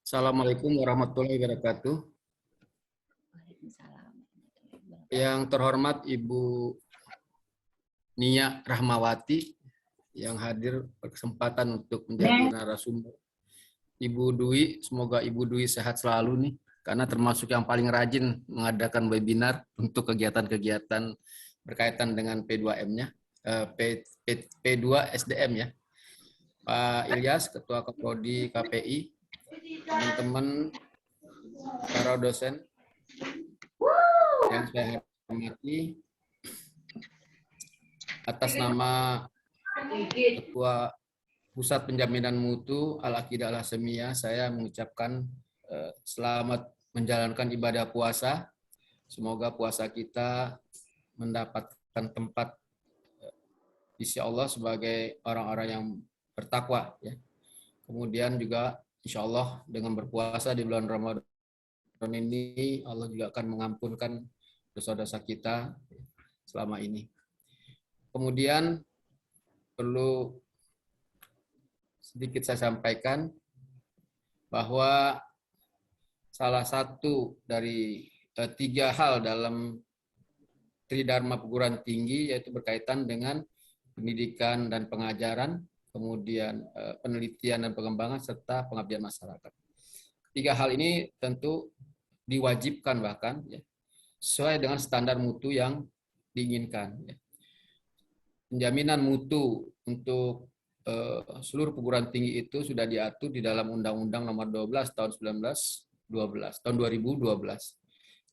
Assalamualaikum warahmatullahi wabarakatuh. Yang terhormat Ibu Nia Rahmawati yang hadir berkesempatan untuk menjadi narasumber. Ibu Dwi, semoga Ibu Dwi sehat selalu nih, karena termasuk yang paling rajin mengadakan webinar untuk kegiatan-kegiatan berkaitan dengan P2M-nya, P2 SDM ya. Pak Ilyas, Ketua Kaprodi KPI, teman-teman para dosen yang saya hormati, atas nama Ketua Pusat Penjaminan Mutu Al-Aqidah Al-Hasamiyah, saya mengucapkan selamat menjalankan ibadah puasa. Semoga puasa kita mendapatkan tempat sisi Allah sebagai orang-orang yang bertakwa. Ya. Kemudian juga insya Allah dengan berpuasa di bulan Ramadan ini, Allah juga akan mengampunkan dosa-dosa kita selama ini. Kemudian perlu sedikit saya sampaikan bahwa salah satu dari 3 hal dalam Tridharma Perguruan Tinggi yaitu berkaitan dengan pendidikan dan pengajaran, kemudian penelitian dan pengembangan, serta pengabdian masyarakat. 3 hal ini tentu diwajibkan bahkan ya, sesuai dengan standar mutu yang diinginkan. Ya. Penjaminan mutu untuk seluruh perguruan tinggi itu sudah diatur di dalam Undang-Undang Nomor 12 tahun 2012.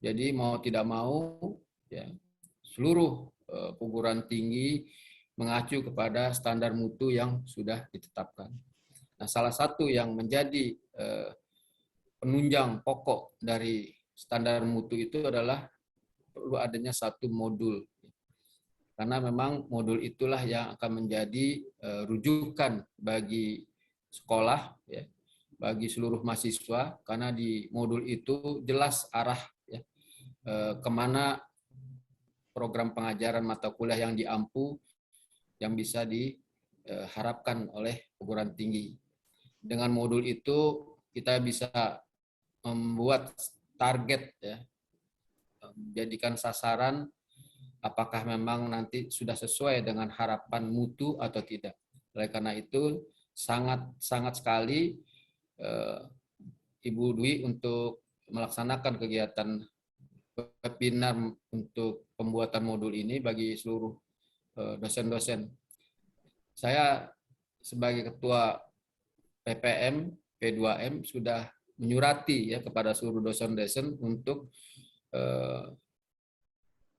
Jadi mau tidak mau ya, seluruh perguruan tinggi mengacu kepada standar mutu yang sudah ditetapkan. Nah, salah satu yang menjadi penunjang pokok dari standar mutu itu adalah perlu adanya satu modul. Karena memang modul itulah yang akan menjadi rujukan bagi sekolah, ya, bagi seluruh mahasiswa, karena di modul itu jelas arah ya, kemana program pengajaran mata kuliah yang diampu yang bisa diharapkan oleh perguruan tinggi. Dengan modul itu kita bisa membuat target, ya, jadikan sasaran apakah memang nanti sudah sesuai dengan harapan mutu atau tidak. Oleh karena itu sangat sekali Ibu Dwi untuk melaksanakan kegiatan webinar untuk pembuatan modul ini bagi seluruh dosen-dosen. Saya sebagai ketua PPM P2M sudah menyurati ya kepada seluruh dosen-dosen untuk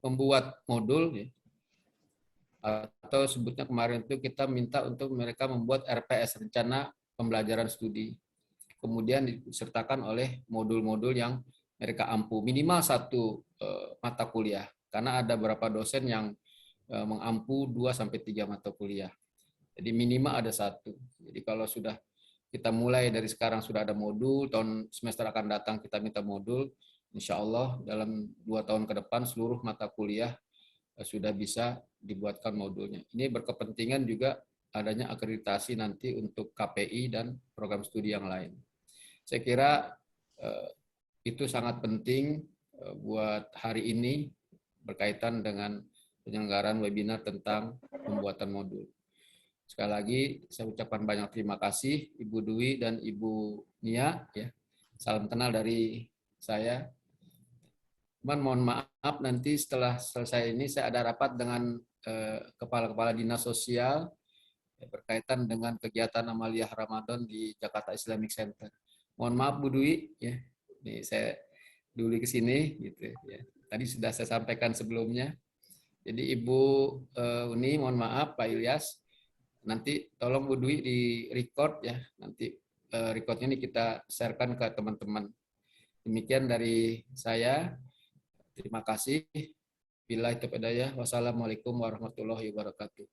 membuat modul ya, atau sebutnya kemarin itu kita minta untuk mereka membuat RPS, rencana pembelajaran studi. Kemudian disertakan oleh modul-modul yang mereka ampu, minimal 1 mata kuliah, karena ada beberapa dosen yang mengampu 2-3 mata kuliah. Jadi minimal ada 1. Jadi kalau sudah kita mulai dari sekarang sudah ada modul, tahun semester akan datang kita minta modul, insya Allah dalam 2 tahun ke depan seluruh mata kuliah sudah bisa dibuatkan modulnya. Ini berkepentingan juga adanya akreditasi nanti untuk KPI dan program studi yang lain. Saya kira itu sangat penting buat hari ini berkaitan dengan penyelenggaraan webinar tentang pembuatan modul. Sekali lagi saya ucapkan banyak terima kasih Ibu Dwi dan Ibu Nia. Ya. Salam kenal dari saya. Cuman mohon maaf nanti setelah selesai ini saya ada rapat dengan kepala-kepala dinas sosial berkaitan dengan kegiatan Amaliyah Ramadan di Jakarta Islamic Center. Mohon maaf Bu Dwi, ya. Nih saya dulu ke sini gitu ya. Tadi sudah saya sampaikan sebelumnya. Jadi Ibu Uni, mohon maaf Pak Ilyas, nanti tolong Bu Dwi di record ya. Nanti recordnya ini kita sharekan ke teman-teman. Demikian dari saya. Terima kasih. Billahi taufiq hidayah. Wassalamualaikum warahmatullahi wabarakatuh.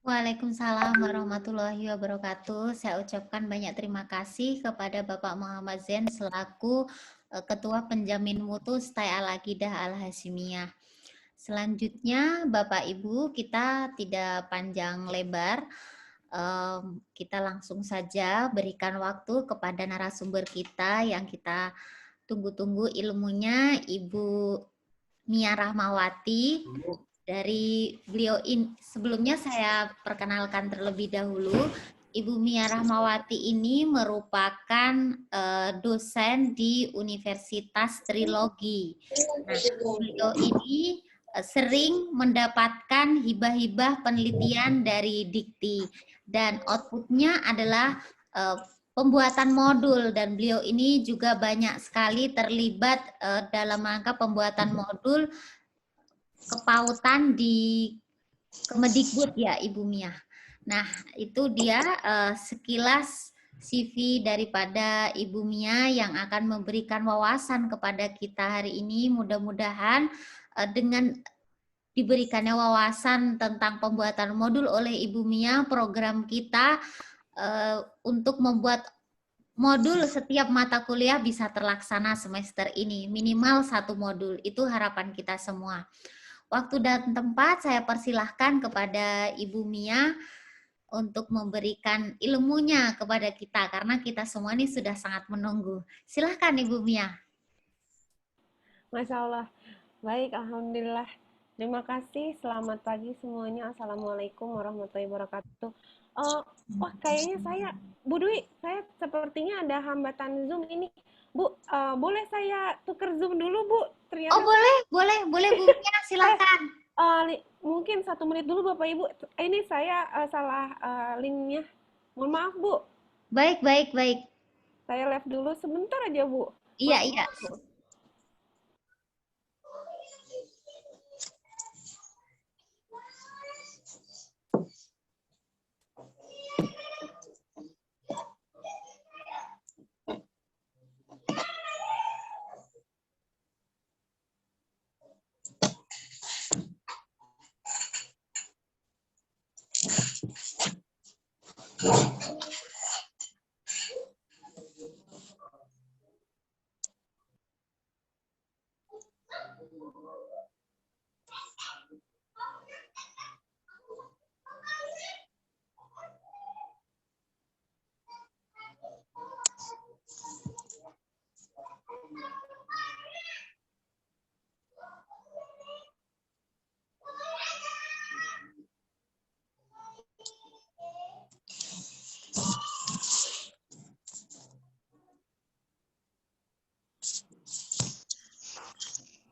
Waalaikumsalam warahmatullahi wabarakatuh. Saya ucapkan banyak terima kasih kepada Bapak Muhammad Zain selaku Ketua Penjamin Mutu STAI Al-Aqidah Al-Hasamiyah. Selanjutnya Bapak Ibu, kita tidak panjang lebar. kita langsung saja berikan waktu kepada narasumber kita yang kita tunggu-tunggu ilmunya, Ibu Mia Rahmawati. Dari beliau sebelumnya saya perkenalkan terlebih dahulu. Ibu Mia Rahmawati ini merupakan dosen di Universitas Trilogi. Nah, beliau ini sering mendapatkan hibah-hibah penelitian dari Dikti dan outputnya adalah pembuatan modul, dan beliau ini juga banyak sekali terlibat dalam rangka pembuatan modul kepautan di Kemedikbud ya Ibu Mia. Nah, itu dia sekilas CV daripada Ibu Mia yang akan memberikan wawasan kepada kita hari ini. Mudah-mudahan dengan diberikannya wawasan tentang pembuatan modul oleh Ibu Mia, program kita untuk membuat modul setiap mata kuliah bisa terlaksana semester ini. Minimal 1 modul, itu harapan kita semua. Waktu dan tempat saya persilahkan kepada Ibu Mia untuk memberikan ilmunya kepada kita, karena kita semua ini sudah sangat menunggu. Silahkan Ibu Mia. Masya Allah. Baik, Alhamdulillah. Terima kasih. Selamat pagi semuanya. Assalamualaikum warahmatullahi wabarakatuh. Wah, kayaknya Bu Dwi, saya sepertinya ada hambatan Zoom ini. Bu, boleh saya tuker Zoom dulu, Bu? Ternyata boleh Bu Mia, silakan. Mungkin 1 menit dulu, Bapak Ibu. Ini saya salah linknya. Mohon maaf, Bu. Baik. Saya live dulu sebentar aja, Bu. Iya.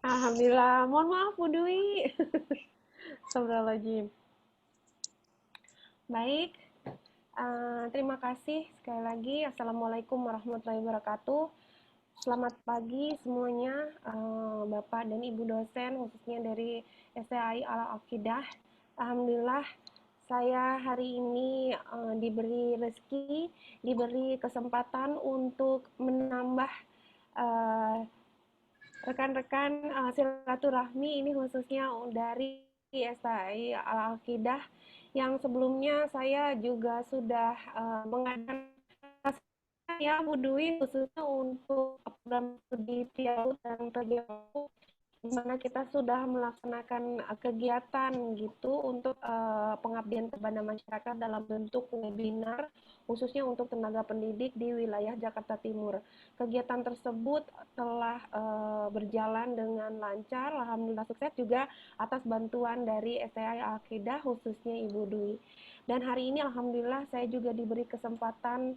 Alhamdulillah. Mohon maaf, Bu Dwi. Astagfirullahaladzim. Baik. Terima kasih sekali lagi. Assalamualaikum warahmatullahi wabarakatuh. Selamat pagi semuanya, Bapak dan Ibu dosen, khususnya dari STAI Al-Aqidah. Alhamdulillah, saya hari ini diberi rezeki, diberi kesempatan untuk menambah rekan-rekan silaturahmi ini, khususnya dari STAI Al-Aqidah, yang sebelumnya saya juga sudah mengadakan ya Bu Dwi, khususnya untuk program studi PIAU dan PGAU, di mana kita sudah melaksanakan kegiatan gitu untuk pengabdian kepada masyarakat dalam bentuk webinar, khususnya untuk tenaga pendidik di wilayah Jakarta Timur. Kegiatan tersebut telah berjalan dengan lancar, alhamdulillah sukses juga atas bantuan dari STAI Al-Aqidah, khususnya Ibu Dwi. Dan hari ini alhamdulillah saya juga diberi kesempatan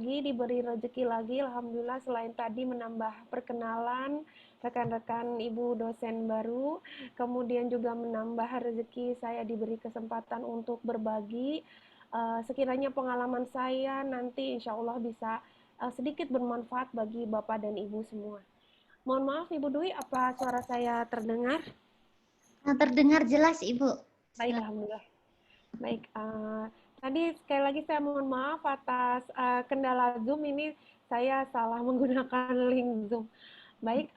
diberi rezeki lagi, alhamdulillah, selain tadi menambah perkenalan rekan-rekan Ibu dosen baru, kemudian juga menambah rezeki, saya diberi kesempatan untuk berbagi sekiranya pengalaman saya nanti insya Allah bisa sedikit bermanfaat bagi Bapak dan Ibu semua. Mohon maaf Ibu Dwi, apa suara saya terdengar? Terdengar jelas Ibu. Baik, alhamdulillah. Baik, tadi sekali lagi saya mohon maaf atas kendala Zoom ini, saya salah menggunakan link Zoom. Baik,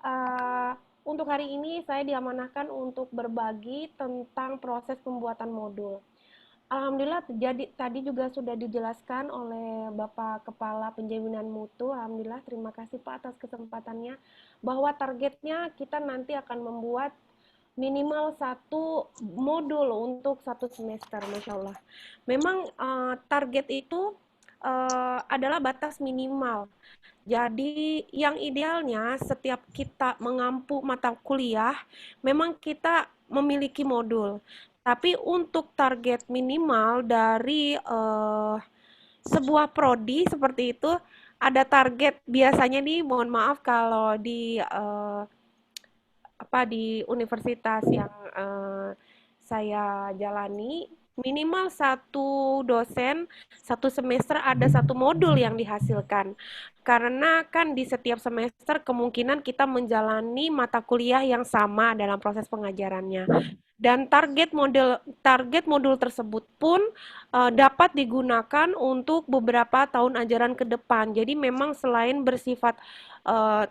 untuk hari ini saya diamanahkan untuk berbagi tentang proses pembuatan modul. Alhamdulillah, jadi tadi juga sudah dijelaskan oleh Bapak Kepala Penjaminan Mutu. Alhamdulillah, terima kasih Pak atas kesempatannya, bahwa targetnya kita nanti akan membuat minimal 1 modul untuk 1 semester, Masya Allah. Memang target itu adalah batas minimal. Jadi yang idealnya setiap kita mengampu mata kuliah, memang kita memiliki modul. Tapi untuk target minimal dari sebuah prodi seperti itu, ada target biasanya nih, mohon maaf kalau di di universitas yang saya jalani, minimal 1 dosen 1 semester ada 1 modul yang dihasilkan. Karena kan di setiap semester kemungkinan kita menjalani mata kuliah yang sama dalam proses pengajarannya. Dan target modul tersebut pun dapat digunakan untuk beberapa tahun ajaran ke depan. Jadi memang selain bersifat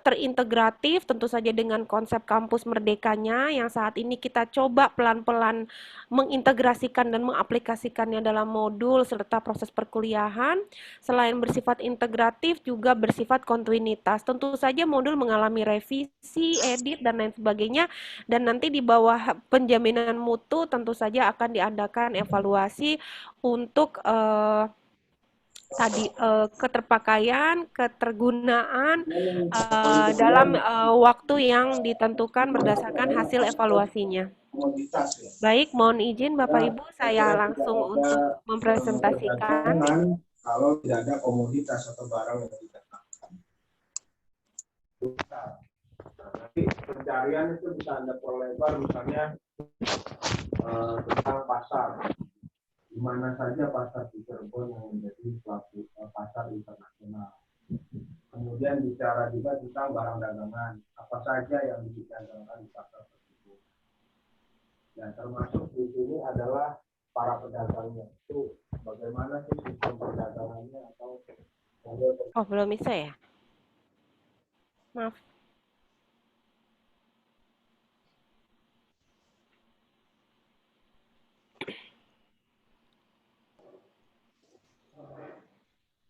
terintegratif, tentu saja dengan konsep kampus merdekanya yang saat ini kita coba pelan-pelan mengintegrasikan dan mengaplikasikannya dalam modul serta proses perkuliahan. Selain bersifat integratif, juga bersifat kontinuitas. Tentu saja modul mengalami revisi, edit, dan lain sebagainya. Dan nanti di bawah penjaminan mutu tentu saja akan diadakan evaluasi untuk keterpakaian, ketergunaan dalam waktu yang ditentukan berdasarkan hasil evaluasinya. Baik, mohon izin Bapak Ibu, saya langsung untuk mempresentasikan. Kalau tidak ada komoditas atau barang yang didapatkan. Nanti pencarian itu bisa Anda perlebar, misalnya tentang pasar. Di mana saja pasar di Cirebon yang menjadi pelaku pasar internasional. Kemudian bicara juga tentang barang dagangan, apa saja yang didagangkan di pasar tersebut. Dan termasuk di sini adalah para pedagangnya. Itu bagaimana sih sistem perdagangannya atau belum bisa ya? Maaf.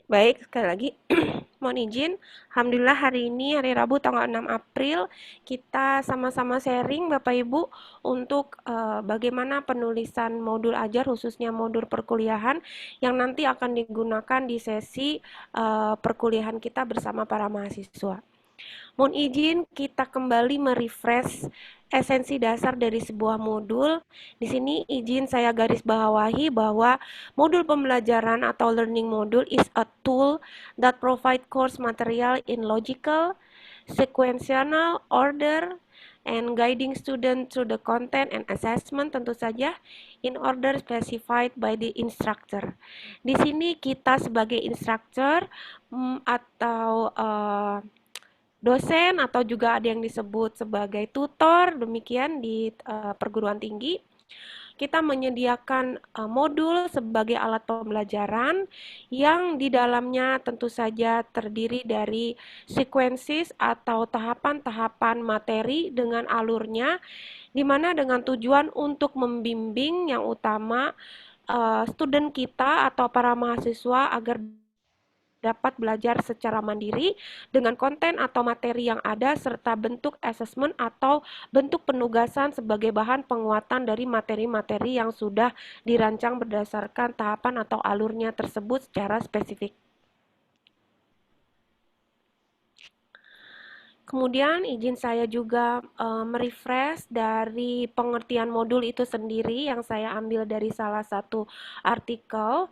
Baik, sekali lagi mohon izin. Alhamdulillah hari ini hari Rabu tanggal 6 April kita sama-sama sharing Bapak Ibu untuk bagaimana penulisan modul ajar khususnya modul perkuliahan yang nanti akan digunakan di sesi perkuliahan kita bersama para mahasiswa. Mohon izin kita kembali merefresh esensi dasar dari sebuah modul. Di sini izin saya garis bawahi bahwa modul pembelajaran atau learning module is a tool that provide course material in logical, sequential order, and guiding student through the content and assessment tentu saja in order specified by the instructor. Di sini kita sebagai instructor atau dosen atau juga ada yang disebut sebagai tutor, demikian di perguruan tinggi. Kita menyediakan modul sebagai alat pembelajaran yang di dalamnya tentu saja terdiri dari sequences atau tahapan-tahapan materi dengan alurnya, di mana dengan tujuan untuk membimbing yang utama student kita atau para mahasiswa agar dapat belajar secara mandiri dengan konten atau materi yang ada serta bentuk assessment atau bentuk penugasan sebagai bahan penguatan dari materi-materi yang sudah dirancang berdasarkan tahapan atau alurnya tersebut secara spesifik. Kemudian izin saya juga merefresh dari pengertian modul itu sendiri yang saya ambil dari salah satu artikel,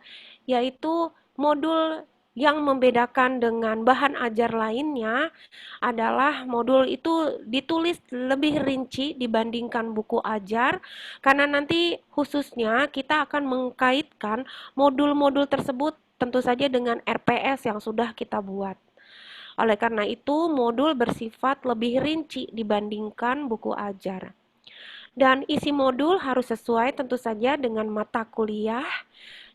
yaitu modul yang membedakan dengan bahan ajar lainnya adalah modul itu ditulis lebih rinci dibandingkan buku ajar, karena nanti khususnya kita akan mengkaitkan modul-modul tersebut tentu saja dengan RPS yang sudah kita buat. Oleh karena itu, modul bersifat lebih rinci dibandingkan buku ajar. Dan isi modul harus sesuai tentu saja dengan mata kuliah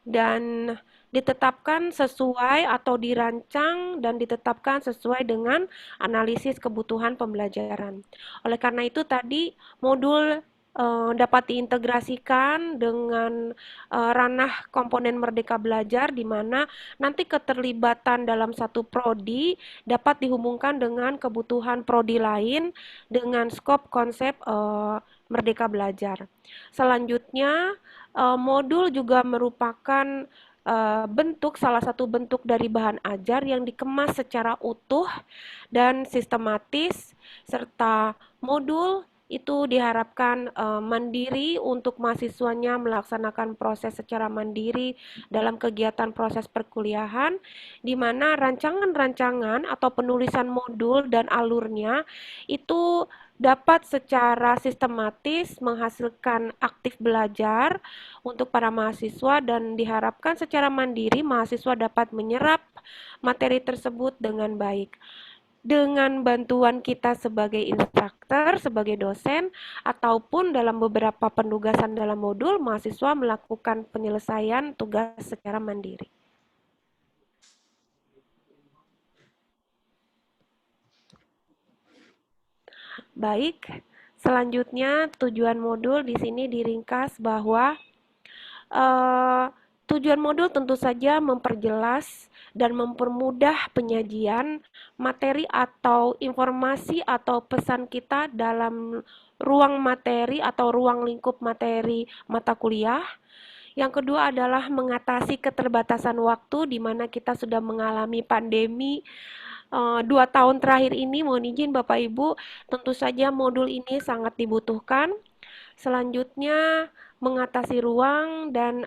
dan ditetapkan sesuai atau dirancang dan ditetapkan sesuai dengan analisis kebutuhan pembelajaran. Oleh karena itu tadi modul dapat diintegrasikan dengan ranah komponen Merdeka Belajar, di mana nanti keterlibatan dalam satu prodi dapat dihubungkan dengan kebutuhan prodi lain dengan skop konsep Merdeka Belajar. Selanjutnya, modul juga merupakan salah satu bentuk dari bahan ajar yang dikemas secara utuh dan sistematis, serta modul itu diharapkan mandiri untuk mahasiswanya melaksanakan proses secara mandiri dalam kegiatan proses perkuliahan, di mana rancangan-rancangan atau penulisan modul dan alurnya itu dapat secara sistematis menghasilkan aktif belajar untuk para mahasiswa, dan diharapkan secara mandiri mahasiswa dapat menyerap materi tersebut dengan baik. Dengan bantuan kita sebagai instruktur, sebagai dosen, ataupun dalam beberapa penugasan dalam modul, mahasiswa melakukan penyelesaian tugas secara mandiri. Baik, selanjutnya tujuan modul di sini diringkas bahwa tujuan modul tentu saja memperjelas dan mempermudah penyajian materi atau informasi atau pesan kita dalam ruang materi atau ruang lingkup materi mata kuliah. Yang kedua adalah mengatasi keterbatasan waktu, di mana kita sudah mengalami pandemi 2 tahun terakhir ini. Mohon izin Bapak Ibu, tentu saja modul ini sangat dibutuhkan. Selanjutnya, mengatasi ruang dan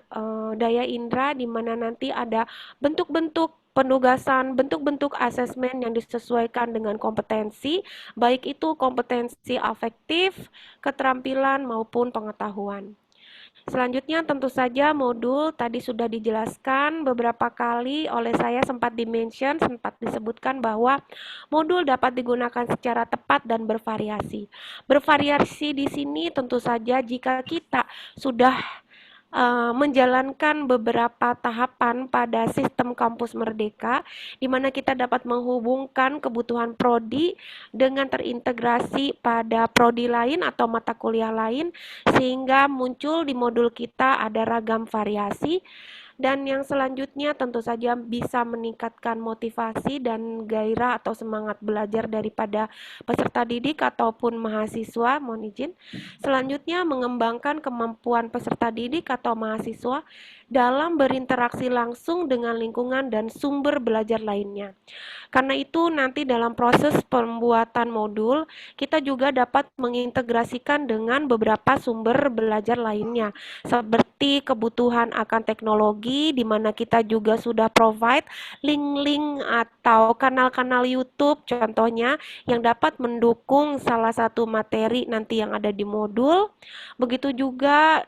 daya indera, di mana nanti ada bentuk-bentuk penugasan, bentuk-bentuk asesmen yang disesuaikan dengan kompetensi, baik itu kompetensi afektif, keterampilan, maupun pengetahuan. Selanjutnya tentu saja modul tadi sudah dijelaskan beberapa kali oleh saya, sempat disebutkan bahwa modul dapat digunakan secara tepat dan bervariasi. Bervariasi di sini tentu saja jika kita sudah menjalankan beberapa tahapan pada sistem kampus Merdeka, di mana kita dapat menghubungkan kebutuhan prodi dengan terintegrasi pada prodi lain atau mata kuliah lain, sehingga muncul di modul kita ada ragam variasi. Dan yang selanjutnya tentu saja bisa meningkatkan motivasi dan gairah atau semangat belajar daripada peserta didik ataupun mahasiswa. Mohon izin. Selanjutnya, mengembangkan kemampuan peserta didik atau mahasiswa dalam berinteraksi langsung dengan lingkungan dan sumber belajar lainnya. Karena itu nanti dalam proses pembuatan modul, kita juga dapat mengintegrasikan dengan beberapa sumber belajar lainnya, seperti kebutuhan akan teknologi, di mana kita juga sudah provide link-link atau kanal-kanal YouTube contohnya yang dapat mendukung salah satu materi nanti yang ada di modul. Begitu juga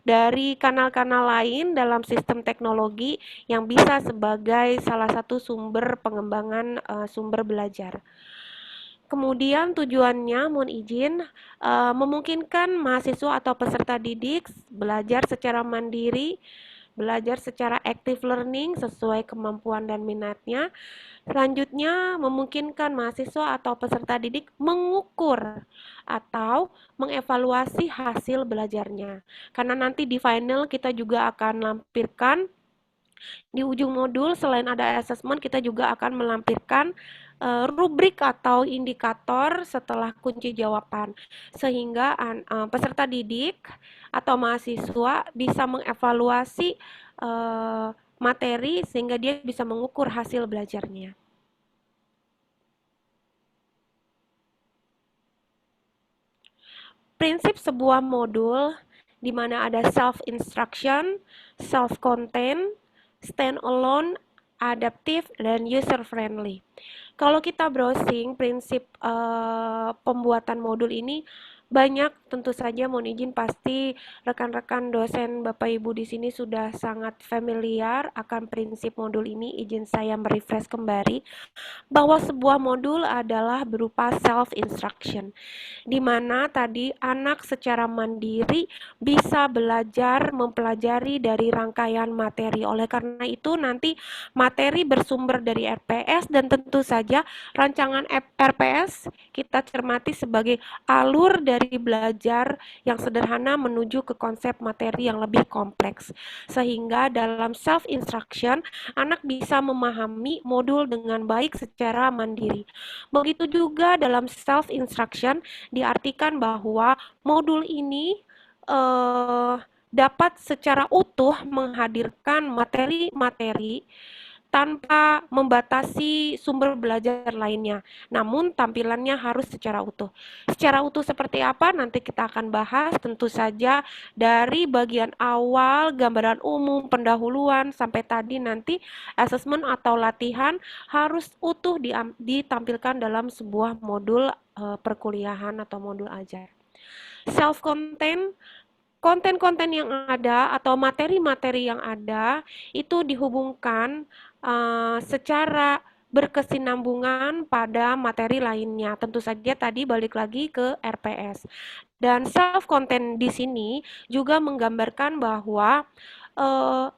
dari kanal-kanal lain dalam sistem teknologi yang bisa sebagai salah satu sumber pengembangan sumber belajar. Kemudian tujuannya, mohon izin, memungkinkan mahasiswa atau peserta didik belajar secara mandiri, belajar secara active learning sesuai kemampuan dan minatnya. Selanjutnya, memungkinkan mahasiswa atau peserta didik mengukur atau mengevaluasi hasil belajarnya. Karena nanti di final kita juga akan lampirkan di ujung modul, selain ada assessment, kita juga akan melampirkan rubrik atau indikator setelah kunci jawaban, sehingga peserta didik atau mahasiswa bisa mengevaluasi materi sehingga dia bisa mengukur hasil belajarnya. Prinsip sebuah modul di mana ada self-instruction, self-contained, stand-alone, adaptive, dan user-friendly. Kalau kita browsing prinsip pembuatan modul ini, banyak, tentu saja mohon izin pasti rekan-rekan dosen Bapak Ibu di sini sudah sangat familiar akan prinsip modul ini. Izin saya merefresh kembali bahwa sebuah modul adalah berupa self-instruction, di mana tadi anak secara mandiri bisa belajar mempelajari dari rangkaian materi. Oleh karena itu nanti materi bersumber dari RPS, dan tentu saja rancangan RPS kita cermati sebagai alur dari belajar belajar yang sederhana menuju ke konsep materi yang lebih kompleks. Sehingga dalam self-instruction, anak bisa memahami modul dengan baik secara mandiri. Begitu juga dalam self-instruction, diartikan bahwa modul ini dapat secara utuh menghadirkan materi-materi tanpa membatasi sumber belajar lainnya. Namun tampilannya harus secara utuh. Secara utuh seperti apa nanti kita akan bahas, tentu saja dari bagian awal, gambaran umum, pendahuluan, sampai tadi nanti assessment atau latihan harus utuh ditampilkan dalam sebuah modul perkuliahan atau modul ajar. Self-content, konten-konten yang ada atau materi-materi yang ada itu dihubungkan secara berkesinambungan pada materi lainnya. Tentu saja tadi balik lagi ke RPS. Dan self-content di sini juga menggambarkan bahwa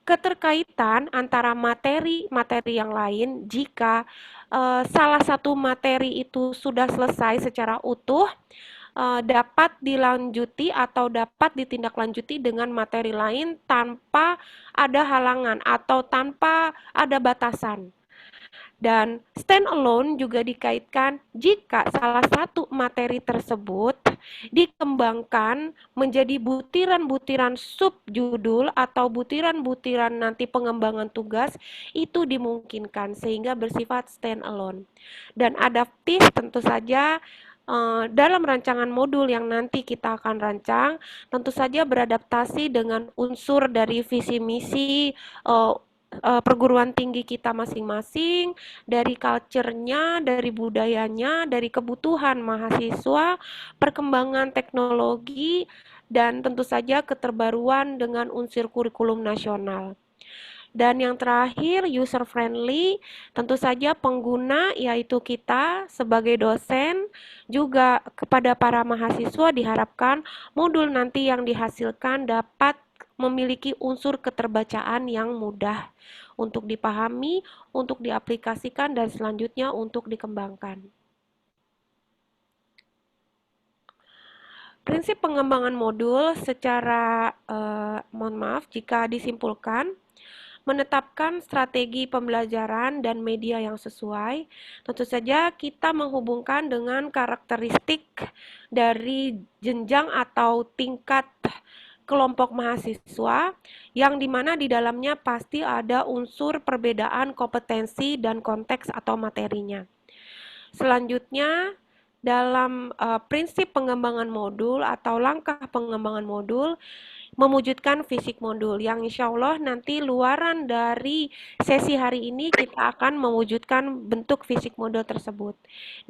keterkaitan antara materi-materi yang lain jika salah satu materi itu sudah selesai secara utuh, dapat dilanjuti atau dapat ditindaklanjuti dengan materi lain tanpa ada halangan atau tanpa ada batasan. Dan stand alone juga dikaitkan jika salah satu materi tersebut dikembangkan menjadi butiran-butiran subjudul atau butiran-butiran nanti pengembangan tugas, itu dimungkinkan sehingga bersifat stand alone. Dan adaptif tentu saja dalam rancangan modul yang nanti kita akan rancang, tentu saja beradaptasi dengan unsur dari visi misi perguruan tinggi kita masing-masing, dari culture-nya, dari budayanya, dari kebutuhan mahasiswa, perkembangan teknologi, dan tentu saja keterbaruan dengan unsur kurikulum nasional. Dan yang terakhir, user friendly, tentu saja pengguna yaitu kita sebagai dosen, juga kepada para mahasiswa diharapkan modul nanti yang dihasilkan dapat memiliki unsur keterbacaan yang mudah untuk dipahami, untuk diaplikasikan, dan selanjutnya untuk dikembangkan. Prinsip pengembangan modul secara, mohon maaf jika disimpulkan, menetapkan strategi pembelajaran dan media yang sesuai. Tentu saja kita menghubungkan dengan karakteristik dari jenjang atau tingkat kelompok mahasiswa yang dimana di dalamnya pasti ada unsur perbedaan kompetensi dan konteks atau materinya. Selanjutnya, dalam prinsip pengembangan modul atau langkah pengembangan modul, mewujudkan fisik modul yang insya Allah nanti luaran dari sesi hari ini kita akan mewujudkan bentuk fisik modul tersebut,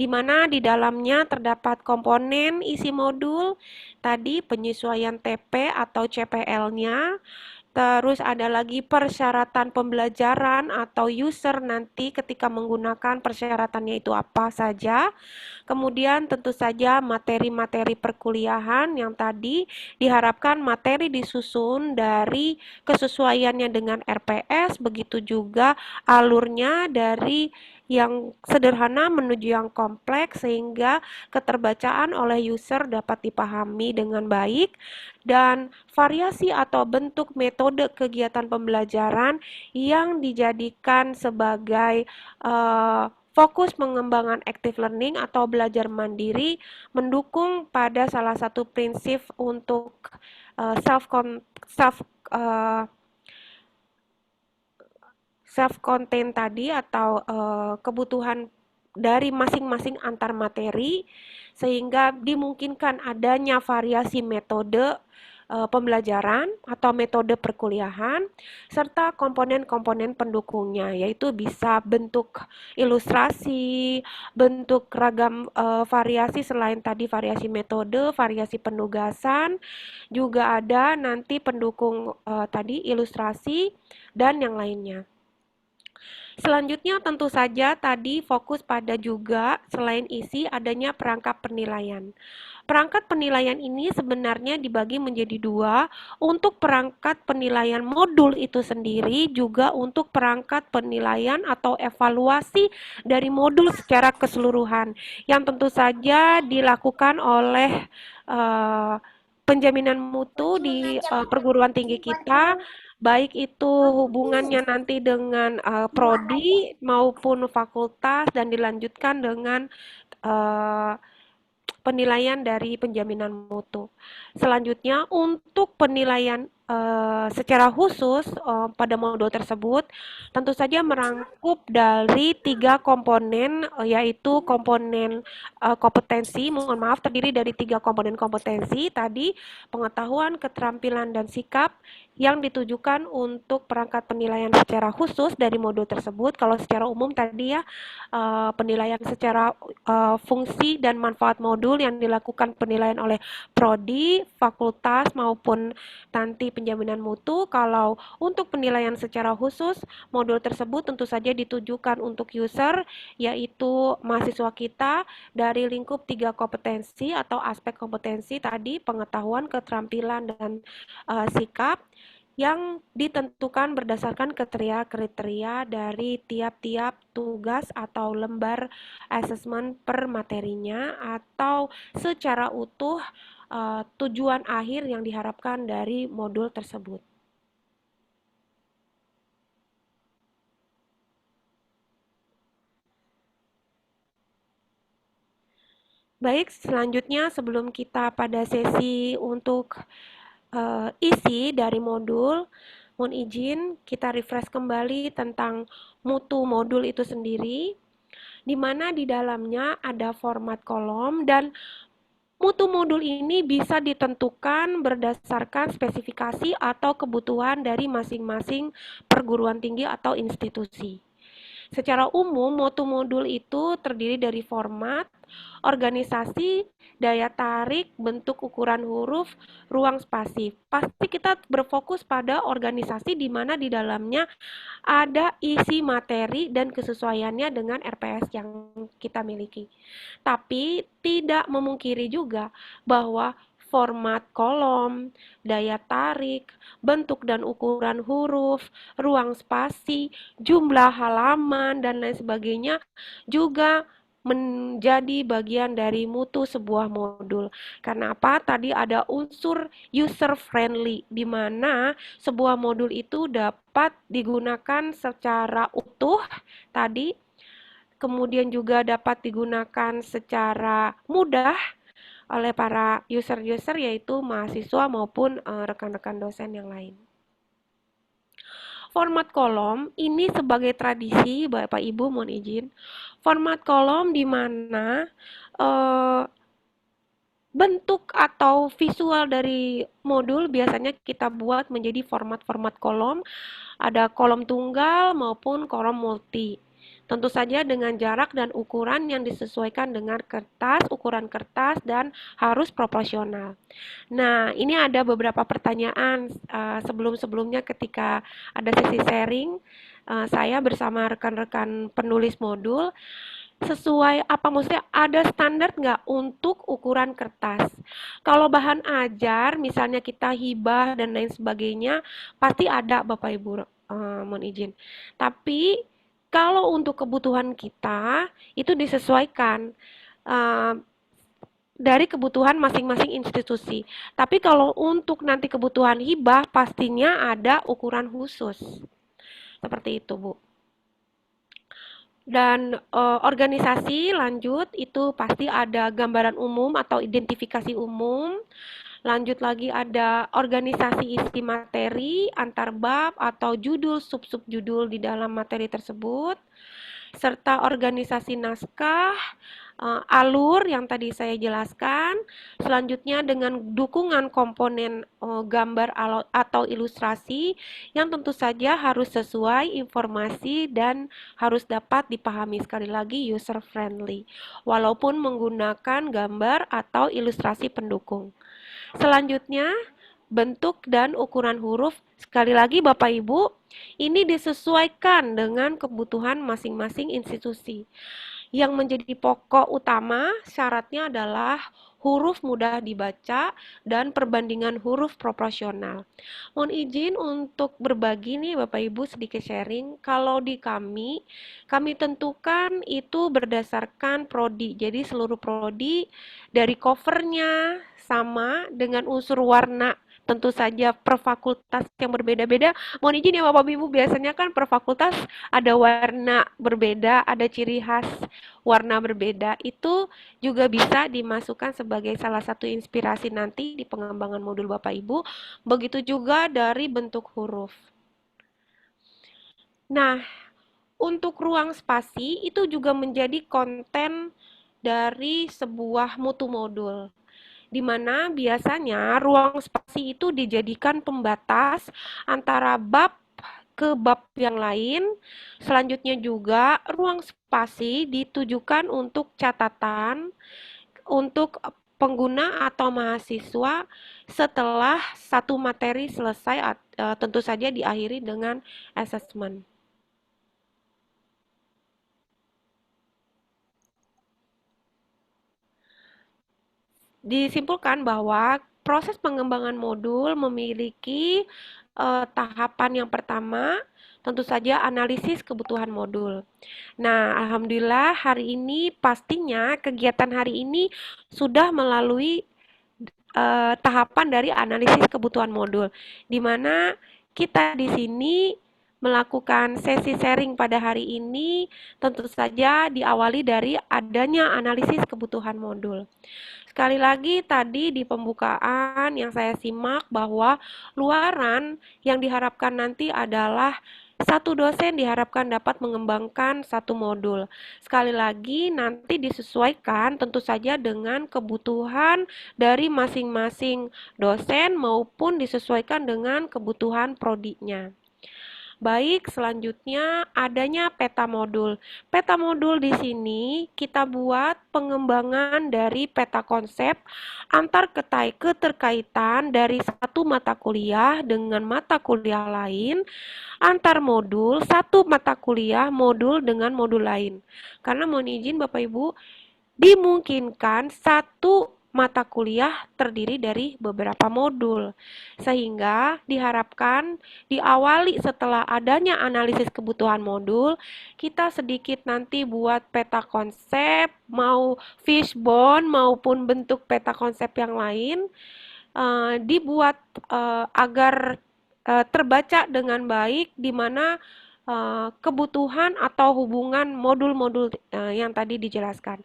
di mana di dalamnya terdapat komponen isi modul, tadi penyesuaian TP atau CPL-nya, terus ada lagi persyaratan pembelajaran atau user nanti ketika menggunakan persyaratannya itu apa saja. Kemudian tentu saja materi-materi perkuliahan yang tadi diharapkan materi disusun dari kesesuaiannya dengan RPS, begitu juga alurnya dari yang sederhana menuju yang kompleks sehingga keterbacaan oleh user dapat dipahami dengan baik, dan variasi atau bentuk metode kegiatan pembelajaran yang dijadikan sebagai fokus pengembangan active learning atau belajar mandiri mendukung pada salah satu prinsip untuk self-content tadi atau kebutuhan dari masing-masing antar materi sehingga dimungkinkan adanya variasi metode pembelajaran atau metode perkuliahan serta komponen-komponen pendukungnya, yaitu bisa bentuk ilustrasi, bentuk ragam variasi selain tadi variasi metode, variasi penugasan, juga ada nanti pendukung tadi ilustrasi dan yang lainnya. Selanjutnya tentu saja tadi fokus pada juga selain isi adanya perangkat penilaian. Perangkat penilaian ini sebenarnya dibagi menjadi dua, untuk perangkat penilaian modul itu sendiri, juga untuk perangkat penilaian atau evaluasi dari modul secara keseluruhan, yang tentu saja dilakukan oleh penjaminan mutu di perguruan tinggi kita, baik itu hubungannya nanti dengan prodi maupun fakultas, dan dilanjutkan dengan penilaian dari penjaminan mutu. Selanjutnya untuk penilaian secara khusus pada modul tersebut tentu saja merangkup dari 3 komponen, yaitu komponen kompetensi, mohon maaf, terdiri dari 3 komponen kompetensi tadi, pengetahuan, keterampilan, dan sikap, yang ditujukan untuk perangkat penilaian secara khusus dari modul tersebut. Kalau secara umum tadi ya, penilaian secara fungsi dan manfaat modul yang dilakukan penilaian oleh prodi, fakultas, maupun nanti penjaminan mutu. Kalau untuk penilaian secara khusus, modul tersebut tentu saja ditujukan untuk user, yaitu mahasiswa kita, dari lingkup 3 kompetensi atau aspek kompetensi tadi, pengetahuan, keterampilan, dan sikap, yang ditentukan berdasarkan kriteria dari tiap-tiap tugas atau lembar asesmen per materinya, atau secara utuh tujuan akhir yang diharapkan dari modul tersebut. Baik, selanjutnya sebelum kita pada sesi untuk isi dari modul, mohon izin kita refresh kembali tentang mutu modul itu sendiri, di mana di dalamnya ada format kolom, dan mutu modul ini bisa ditentukan berdasarkan spesifikasi atau kebutuhan dari masing-masing perguruan tinggi atau institusi. Secara umum, mutu modul itu terdiri dari format, organisasi, daya tarik, bentuk, ukuran huruf, ruang spasi. Pasti kita berfokus pada organisasi, di mana di dalamnya ada isi materi dan kesesuaiannya dengan RPS yang kita miliki. Tapi tidak memungkiri juga bahwa format kolom, daya tarik, bentuk dan ukuran huruf, ruang spasi, jumlah halaman, dan lain sebagainya juga menjadi bagian dari mutu sebuah modul. Karena apa? Tadi ada unsur user friendly, di mana sebuah modul itu dapat digunakan secara utuh tadi, kemudian juga dapat digunakan secara mudah oleh para user-user, yaitu mahasiswa maupun rekan-rekan dosen yang lain. Format kolom ini sebagai tradisi, Bapak Ibu mohon izin, format kolom di mana bentuk atau visual dari modul biasanya kita buat menjadi format-format kolom, ada kolom tunggal maupun kolom multi. Tentu saja dengan jarak dan ukuran yang disesuaikan dengan kertas, ukuran kertas, dan harus proporsional. Nah, ini ada beberapa pertanyaan sebelum-sebelumnya ketika ada sesi sharing, saya bersama rekan-rekan penulis modul, sesuai apa, maksudnya ada standar nggak untuk ukuran kertas? Kalau bahan ajar, misalnya kita hibah dan lain sebagainya, pasti ada Bapak Ibu, mohon izin. Tapi kalau untuk kebutuhan kita, itu disesuaikan dari kebutuhan masing-masing institusi. Tapi kalau untuk nanti kebutuhan hibah, pastinya ada ukuran khusus. Seperti itu, Bu. Dan organisasi lanjut, itu pasti ada gambaran umum atau identifikasi umum. Lanjut lagi ada organisasi isi materi, antar bab atau judul, sub-sub judul di dalam materi tersebut, serta organisasi naskah, alur yang tadi saya jelaskan. Selanjutnya dengan dukungan komponen gambar atau ilustrasi yang tentu saja harus sesuai informasi dan harus dapat dipahami, sekali lagi user friendly, walaupun menggunakan gambar atau ilustrasi pendukung. Selanjutnya, bentuk dan ukuran huruf Sekali lagi Bapak Ibu, ini disesuaikan dengan kebutuhan masing-masing institusi. Yang menjadi pokok utama syaratnya adalah huruf mudah dibaca dan perbandingan huruf proporsional. Mohon izin untuk berbagi nih Bapak Ibu sedikit sharing. Kalau di kami tentukan itu berdasarkan prodi. Jadi seluruh prodi dari covernya sama dengan unsur warna. Tentu saja per fakultas yang berbeda-beda. Mohon izin ya Bapak Ibu, biasanya kan per fakultas ada warna berbeda, ada ciri khas warna berbeda. Itu juga bisa dimasukkan sebagai salah satu inspirasi nanti di pengembangan modul Bapak Ibu. Begitu juga dari bentuk huruf. Nah, untuk ruang spasi itu juga menjadi konten dari sebuah mutu modul, di mana biasanya ruang spasi itu dijadikan pembatas antara bab ke bab yang lain. Selanjutnya juga ruang spasi ditujukan untuk catatan untuk pengguna atau mahasiswa setelah satu materi selesai, tentu saja diakhiri dengan assessment. Disimpulkan bahwa proses pengembangan modul memiliki tahapan yang pertama, tentu saja analisis kebutuhan modul. Nah, alhamdulillah hari ini pastinya kegiatan hari ini sudah melalui tahapan dari analisis kebutuhan modul, di mana kita di sini melakukan sesi sharing pada hari ini tentu saja diawali dari adanya analisis kebutuhan modul. Sekali lagi tadi di pembukaan yang saya simak bahwa luaran yang diharapkan nanti adalah satu dosen diharapkan dapat mengembangkan satu modul. Sekali lagi nanti disesuaikan tentu saja dengan kebutuhan dari masing-masing dosen maupun disesuaikan dengan kebutuhan prodinya. Baik, selanjutnya adanya peta modul. Peta modul di sini kita buat pengembangan dari peta konsep antar keterkaitan dari satu mata kuliah dengan mata kuliah lain, antar modul, satu mata kuliah modul dengan modul lain. Karena mohon izin Bapak Ibu, dimungkinkan satu mata kuliah terdiri dari beberapa modul, sehingga diharapkan diawali setelah adanya analisis kebutuhan modul, kita sedikit nanti buat peta konsep, mau fishbone maupun bentuk peta konsep yang lain, dibuat agar terbaca dengan baik, di mana kebutuhan atau hubungan modul-modul yang tadi dijelaskan.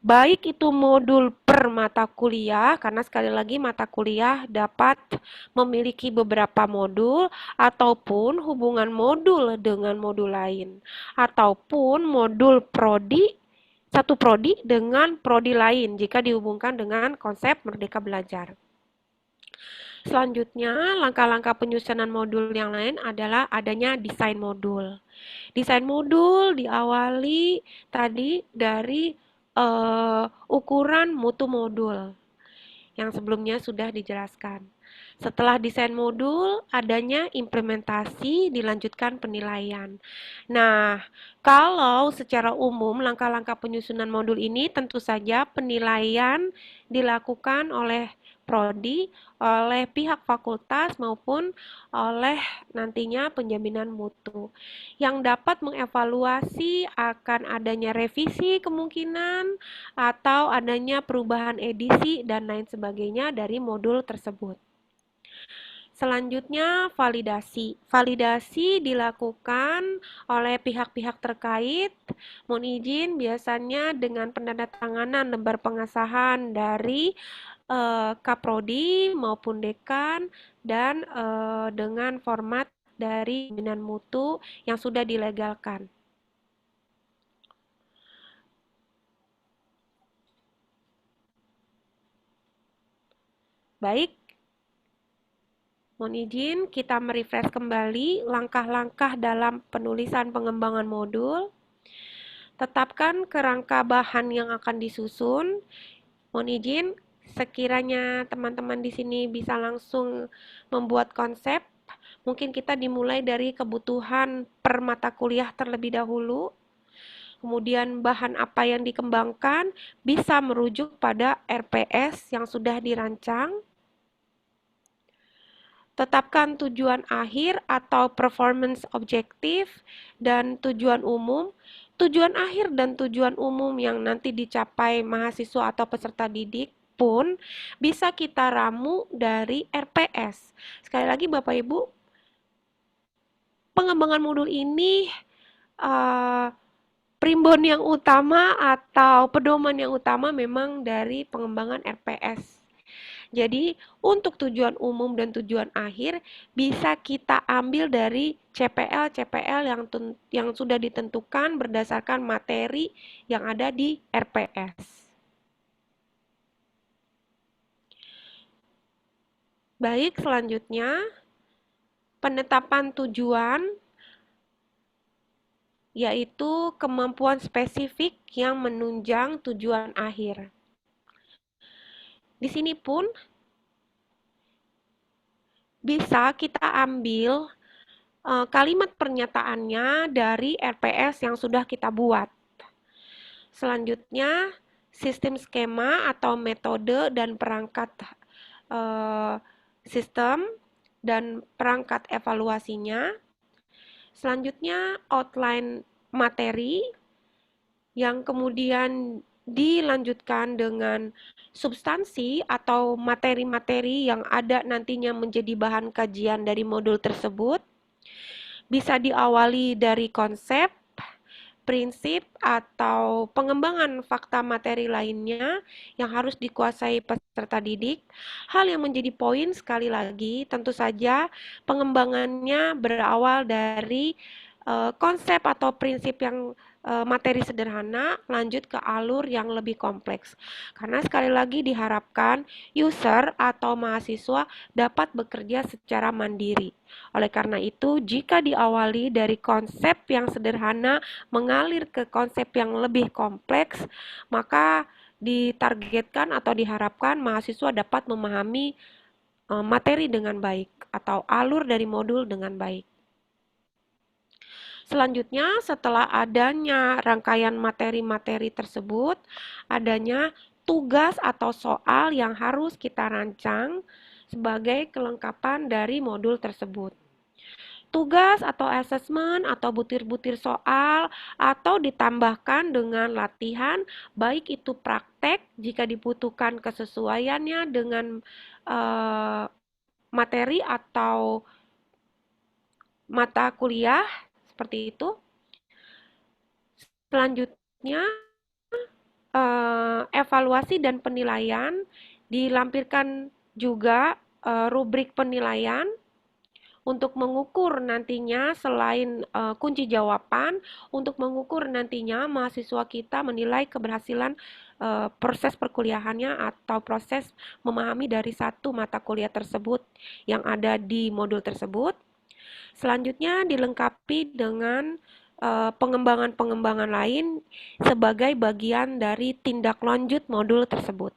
Baik itu modul per mata kuliah, karena sekali lagi mata kuliah dapat memiliki beberapa modul, ataupun hubungan modul dengan modul lain, ataupun modul prodi, satu prodi dengan prodi lain jika dihubungkan dengan konsep Merdeka Belajar. Selanjutnya, langkah-langkah penyusunan modul yang lain adalah adanya desain modul. Desain modul diawali tadi dari ukuran mutu modul yang sebelumnya sudah dijelaskan. Setelah desain modul, adanya implementasi, dilanjutkan penilaian. Nah, kalau secara umum langkah-langkah penyusunan modul ini tentu saja penilaian dilakukan oleh prodi, oleh pihak fakultas maupun oleh nantinya penjaminan mutu yang dapat mengevaluasi akan adanya revisi kemungkinan atau adanya perubahan edisi dan lain sebagainya dari modul tersebut. Selanjutnya, validasi. Validasi dilakukan oleh pihak-pihak terkait. Mohon izin, biasanya dengan penandatanganan lembar pengesahan dari Kaprodi maupun dekan dan dengan format dari jaminan mutu yang sudah dilegalkan. Baik, mohon izin kita merefresh kembali langkah-langkah dalam penulisan pengembangan modul. Tetapkan kerangka bahan yang akan disusun. Mohon izin, sekiranya teman-teman di sini bisa langsung membuat konsep, Mungkin kita dimulai dari kebutuhan per mata kuliah terlebih dahulu. Kemudian bahan apa yang dikembangkan bisa merujuk pada RPS yang sudah dirancang. Tetapkan tujuan akhir atau performance objektif dan tujuan umum. Tujuan akhir dan tujuan umum yang nanti dicapai mahasiswa atau peserta didik pun bisa kita ramu dari RPS. Sekali lagi Bapak Ibu, pengembangan modul ini primbon yang utama atau pedoman yang utama memang dari pengembangan RPS. Jadi untuk tujuan umum dan tujuan akhir bisa kita ambil dari CPL yang sudah ditentukan berdasarkan materi yang ada di RPS. Baik, selanjutnya penetapan tujuan yaitu kemampuan spesifik yang menunjang tujuan akhir. Di sini pun bisa kita ambil kalimat pernyataannya dari RPS yang sudah kita buat. Selanjutnya, sistem skema atau metode dan perangkat sistem dan perangkat evaluasinya. Selanjutnya, outline materi yang kemudian dilanjutkan dengan substansi atau materi-materi yang ada nantinya menjadi bahan kajian dari modul tersebut. Bisa diawali dari konsep, prinsip, atau pengembangan fakta materi lainnya yang harus dikuasai peserta didik. Hal yang menjadi poin sekali lagi, tentu saja pengembangannya berawal dari konsep atau prinsip yang materi sederhana, lanjut ke alur yang lebih kompleks. Karena sekali lagi diharapkan user atau mahasiswa dapat bekerja secara mandiri. Oleh karena itu, jika diawali dari konsep yang sederhana mengalir ke konsep yang lebih kompleks, maka ditargetkan atau diharapkan mahasiswa dapat memahami materi dengan baik atau alur dari modul dengan baik. Selanjutnya, setelah adanya rangkaian materi-materi tersebut, adanya tugas atau soal yang harus kita rancang sebagai kelengkapan dari modul tersebut. Tugas atau assessment atau butir-butir soal atau ditambahkan dengan latihan, baik itu praktek jika dibutuhkan kesesuaiannya dengan materi atau mata kuliah, seperti itu. Selanjutnya, evaluasi dan penilaian dilampirkan juga rubrik penilaian untuk mengukur nantinya selain kunci jawaban, untuk mengukur nantinya mahasiswa kita menilai keberhasilan proses perkuliahannya atau proses memahami dari satu mata kuliah tersebut yang ada di modul tersebut. Selanjutnya dilengkapi dengan pengembangan-pengembangan lain sebagai bagian dari tindak lanjut modul tersebut.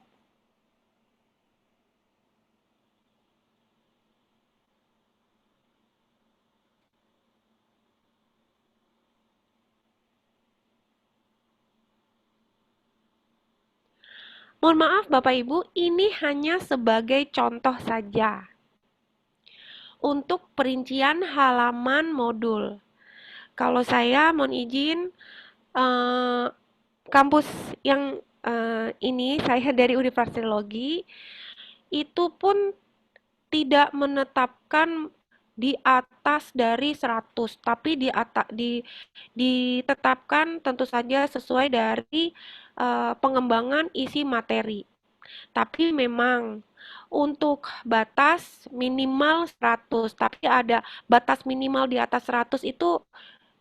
Mohon maaf Bapak Ibu, ini hanya sebagai contoh saja untuk perincian halaman modul. Kalau saya mohon izin, kampus yang ini saya dari Universitas Logi, itu pun tidak menetapkan di atas dari 100, tapi ditetapkan tentu saja sesuai dari pengembangan isi materi. Tapi memang untuk batas minimal 100, tapi ada batas minimal di atas 100 itu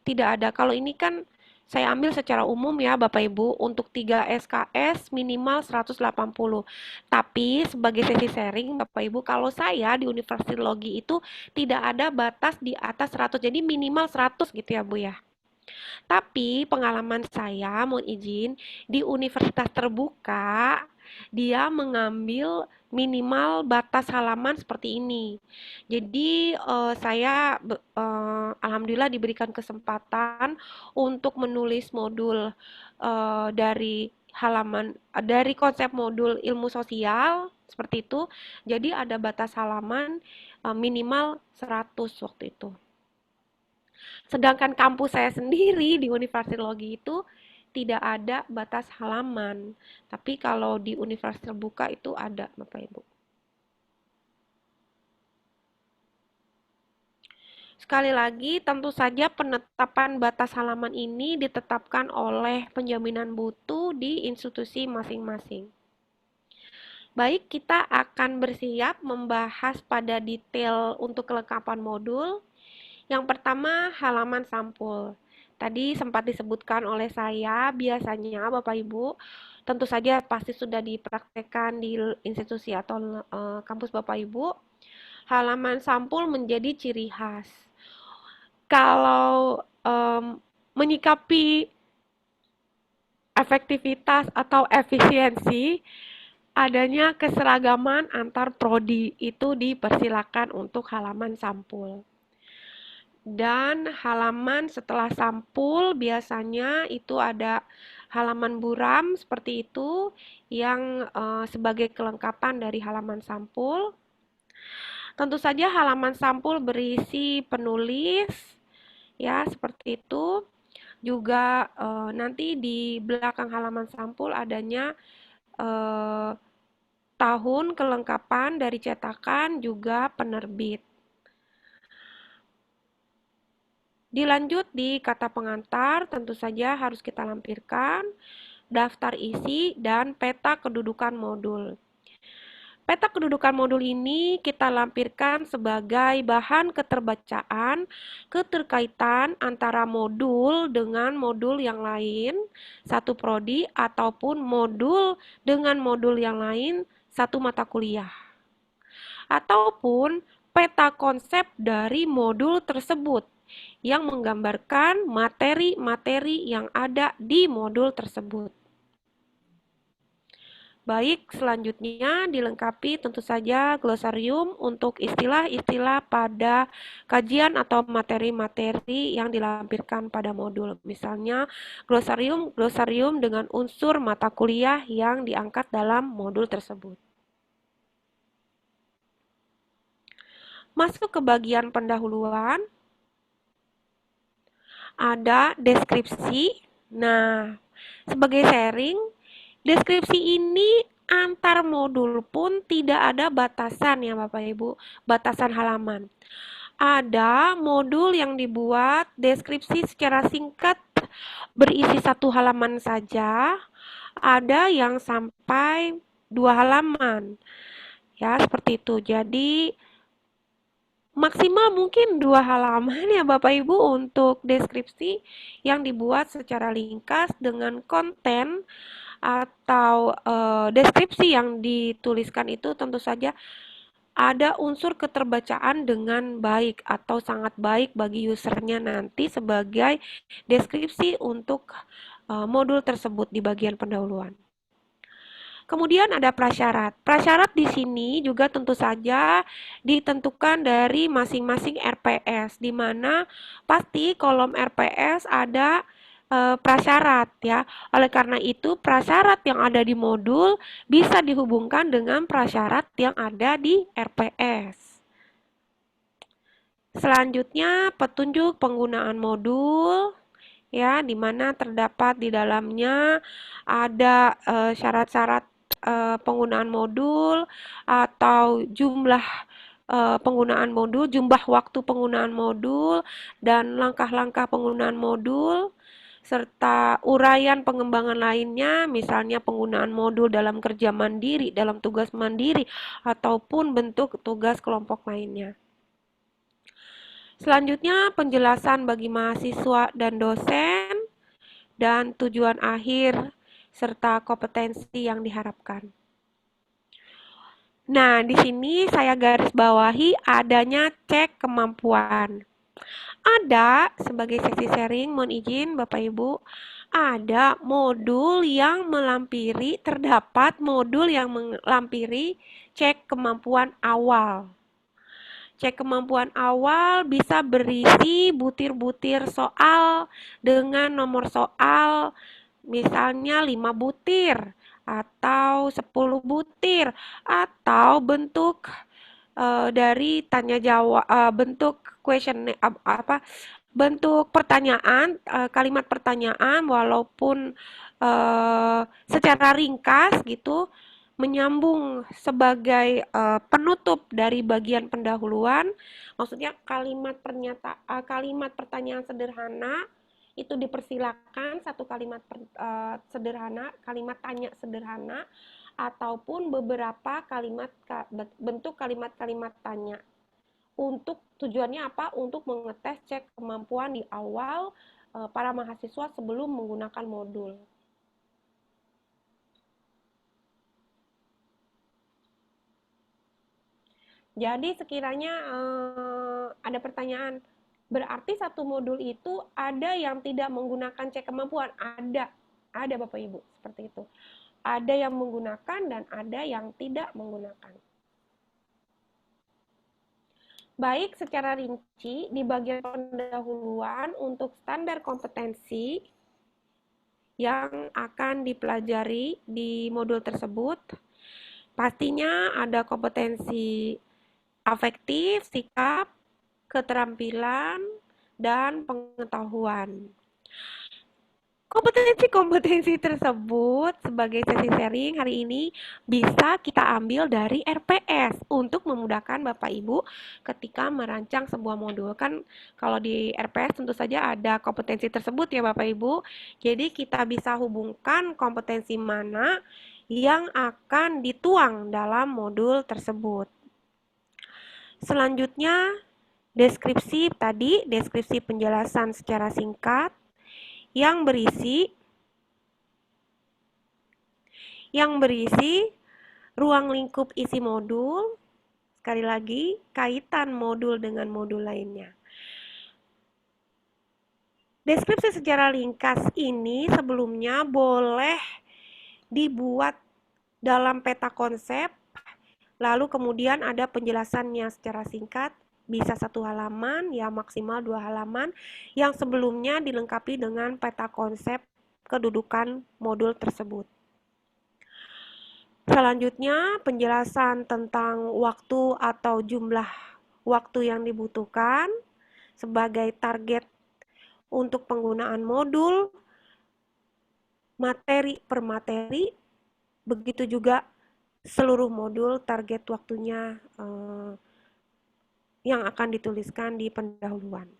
tidak ada. Kalau ini kan saya ambil secara umum ya Bapak Ibu, untuk 3 SKS minimal 180. Tapi sebagai sesi sharing Bapak Ibu, kalau saya di Universitas Logi itu tidak ada batas di atas 100, jadi minimal 100 gitu ya Bu ya. Tapi pengalaman saya, mohon izin, di universitas terbuka dia mengambil minimal batas halaman seperti ini. Jadi saya alhamdulillah diberikan kesempatan untuk menulis modul dari konsep modul ilmu sosial seperti itu. Jadi ada batas halaman minimal 100 waktu itu. Sedangkan kampus saya sendiri di Universitas Logi itu tidak ada batas halaman. Tapi kalau di universitas terbuka itu ada, Bapak Ibu. Sekali lagi, tentu saja penetapan batas halaman ini ditetapkan oleh penjaminan mutu di institusi masing-masing. Baik, kita akan bersiap membahas pada detail untuk kelengkapan modul. Yang pertama, halaman sampul. Tadi sempat disebutkan oleh saya, biasanya Bapak Ibu, tentu saja pasti sudah dipraktekkan di institusi atau kampus Bapak Ibu, halaman sampul menjadi ciri khas. Kalau menyikapi efektivitas atau efisiensi, adanya keseragaman antar prodi itu dipersilakan untuk halaman sampul. Dan halaman setelah sampul biasanya itu ada halaman buram seperti itu yang sebagai kelengkapan dari halaman sampul. Tentu saja halaman sampul berisi penulis ya seperti itu. Juga nanti di belakang halaman sampul adanya tahun kelengkapan dari cetakan juga penerbit. Dilanjut di kata pengantar, tentu saja harus kita lampirkan daftar isi dan peta kedudukan modul. Peta kedudukan modul ini kita lampirkan sebagai bahan keterbacaan keterkaitan antara modul dengan modul yang lain, satu prodi, ataupun modul dengan modul yang lain, satu mata kuliah. Ataupun peta konsep dari modul tersebut yang menggambarkan materi-materi yang ada di modul tersebut. Baik, selanjutnya dilengkapi tentu saja glosarium untuk istilah-istilah pada kajian atau materi-materi yang dilampirkan pada modul. Misalnya glosarium dengan unsur mata kuliah yang diangkat dalam modul tersebut. Masuk ke bagian pendahuluan. Ada deskripsi. Nah, sebagai sharing, deskripsi ini antar modul pun tidak ada batasan ya Bapak Ibu, batasan halaman. Ada modul yang dibuat deskripsi secara singkat berisi 1 halaman saja, ada yang sampai 2 halaman. Ya, seperti itu. Jadi maksimal mungkin 2 halaman ya Bapak Ibu untuk deskripsi yang dibuat secara ringkas dengan konten atau deskripsi yang dituliskan itu tentu saja ada unsur keterbacaan dengan baik atau sangat baik bagi usernya nanti sebagai deskripsi untuk modul tersebut di bagian pendahuluan. Kemudian ada prasyarat. Prasyarat di sini juga tentu saja ditentukan dari masing-masing RPS, di mana pasti kolom RPS ada prasyarat ya. Oleh karena itu, prasyarat yang ada di modul bisa dihubungkan dengan prasyarat yang ada di RPS. Selanjutnya, petunjuk penggunaan modul ya, di mana terdapat di dalamnya ada syarat-syarat penggunaan modul atau jumlah penggunaan modul, jumlah waktu penggunaan modul, dan langkah-langkah penggunaan modul, serta uraian pengembangan lainnya, misalnya penggunaan modul dalam kerja mandiri, dalam tugas mandiri, ataupun bentuk tugas kelompok lainnya. Selanjutnya, penjelasan bagi mahasiswa dan dosen, dan tujuan akhir serta kompetensi yang diharapkan. Nah, di sini saya garis bawahi adanya cek kemampuan. Ada sebagai sesi sharing, mohon izin Bapak Ibu, ada modul yang melampiri, terdapat modul yang melampiri cek kemampuan awal. Cek kemampuan awal bisa berisi butir-butir soal dengan nomor soal misalnya 5 butir atau 10 butir atau bentuk dari tanya jawab, bentuk question bentuk pertanyaan, kalimat pertanyaan walaupun secara ringkas gitu, menyambung sebagai penutup dari bagian pendahuluan. Maksudnya kalimat pertanyaan sederhana itu dipersilakan, satu kalimat sederhana, kalimat tanya sederhana, ataupun beberapa bentuk kalimat-kalimat tanya. Untuk tujuannya apa? Untuk mengetes cek kemampuan di awal para mahasiswa sebelum menggunakan modul. Jadi sekiranya ada pertanyaan, berarti satu modul itu ada yang tidak menggunakan cek kemampuan? Ada Bapak Ibu, seperti itu. Ada yang menggunakan dan ada yang tidak menggunakan. Baik, secara rinci di bagian pendahuluan untuk standar kompetensi yang akan dipelajari di modul tersebut, pastinya ada kompetensi afektif, sikap, keterampilan, dan pengetahuan. Kompetensi-kompetensi tersebut sebagai sesi sharing hari ini bisa kita ambil dari RPS untuk memudahkan Bapak Ibu ketika merancang sebuah modul. Kan kalau di RPS tentu saja ada kompetensi tersebut ya Bapak Ibu. Jadi kita bisa hubungkan kompetensi mana yang akan dituang dalam modul tersebut. Selanjutnya, deskripsi penjelasan secara singkat yang berisi ruang lingkup isi modul, sekali lagi kaitan modul dengan modul lainnya. Deskripsi secara ringkas ini sebelumnya boleh dibuat dalam peta konsep, lalu kemudian ada penjelasannya secara singkat, bisa 1 halaman, ya maksimal 2 halaman, yang sebelumnya dilengkapi dengan peta konsep kedudukan modul tersebut. Selanjutnya, penjelasan tentang waktu atau jumlah waktu yang dibutuhkan sebagai target untuk penggunaan modul, materi per materi, begitu juga seluruh modul target waktunya yang akan dituliskan di pendahuluan.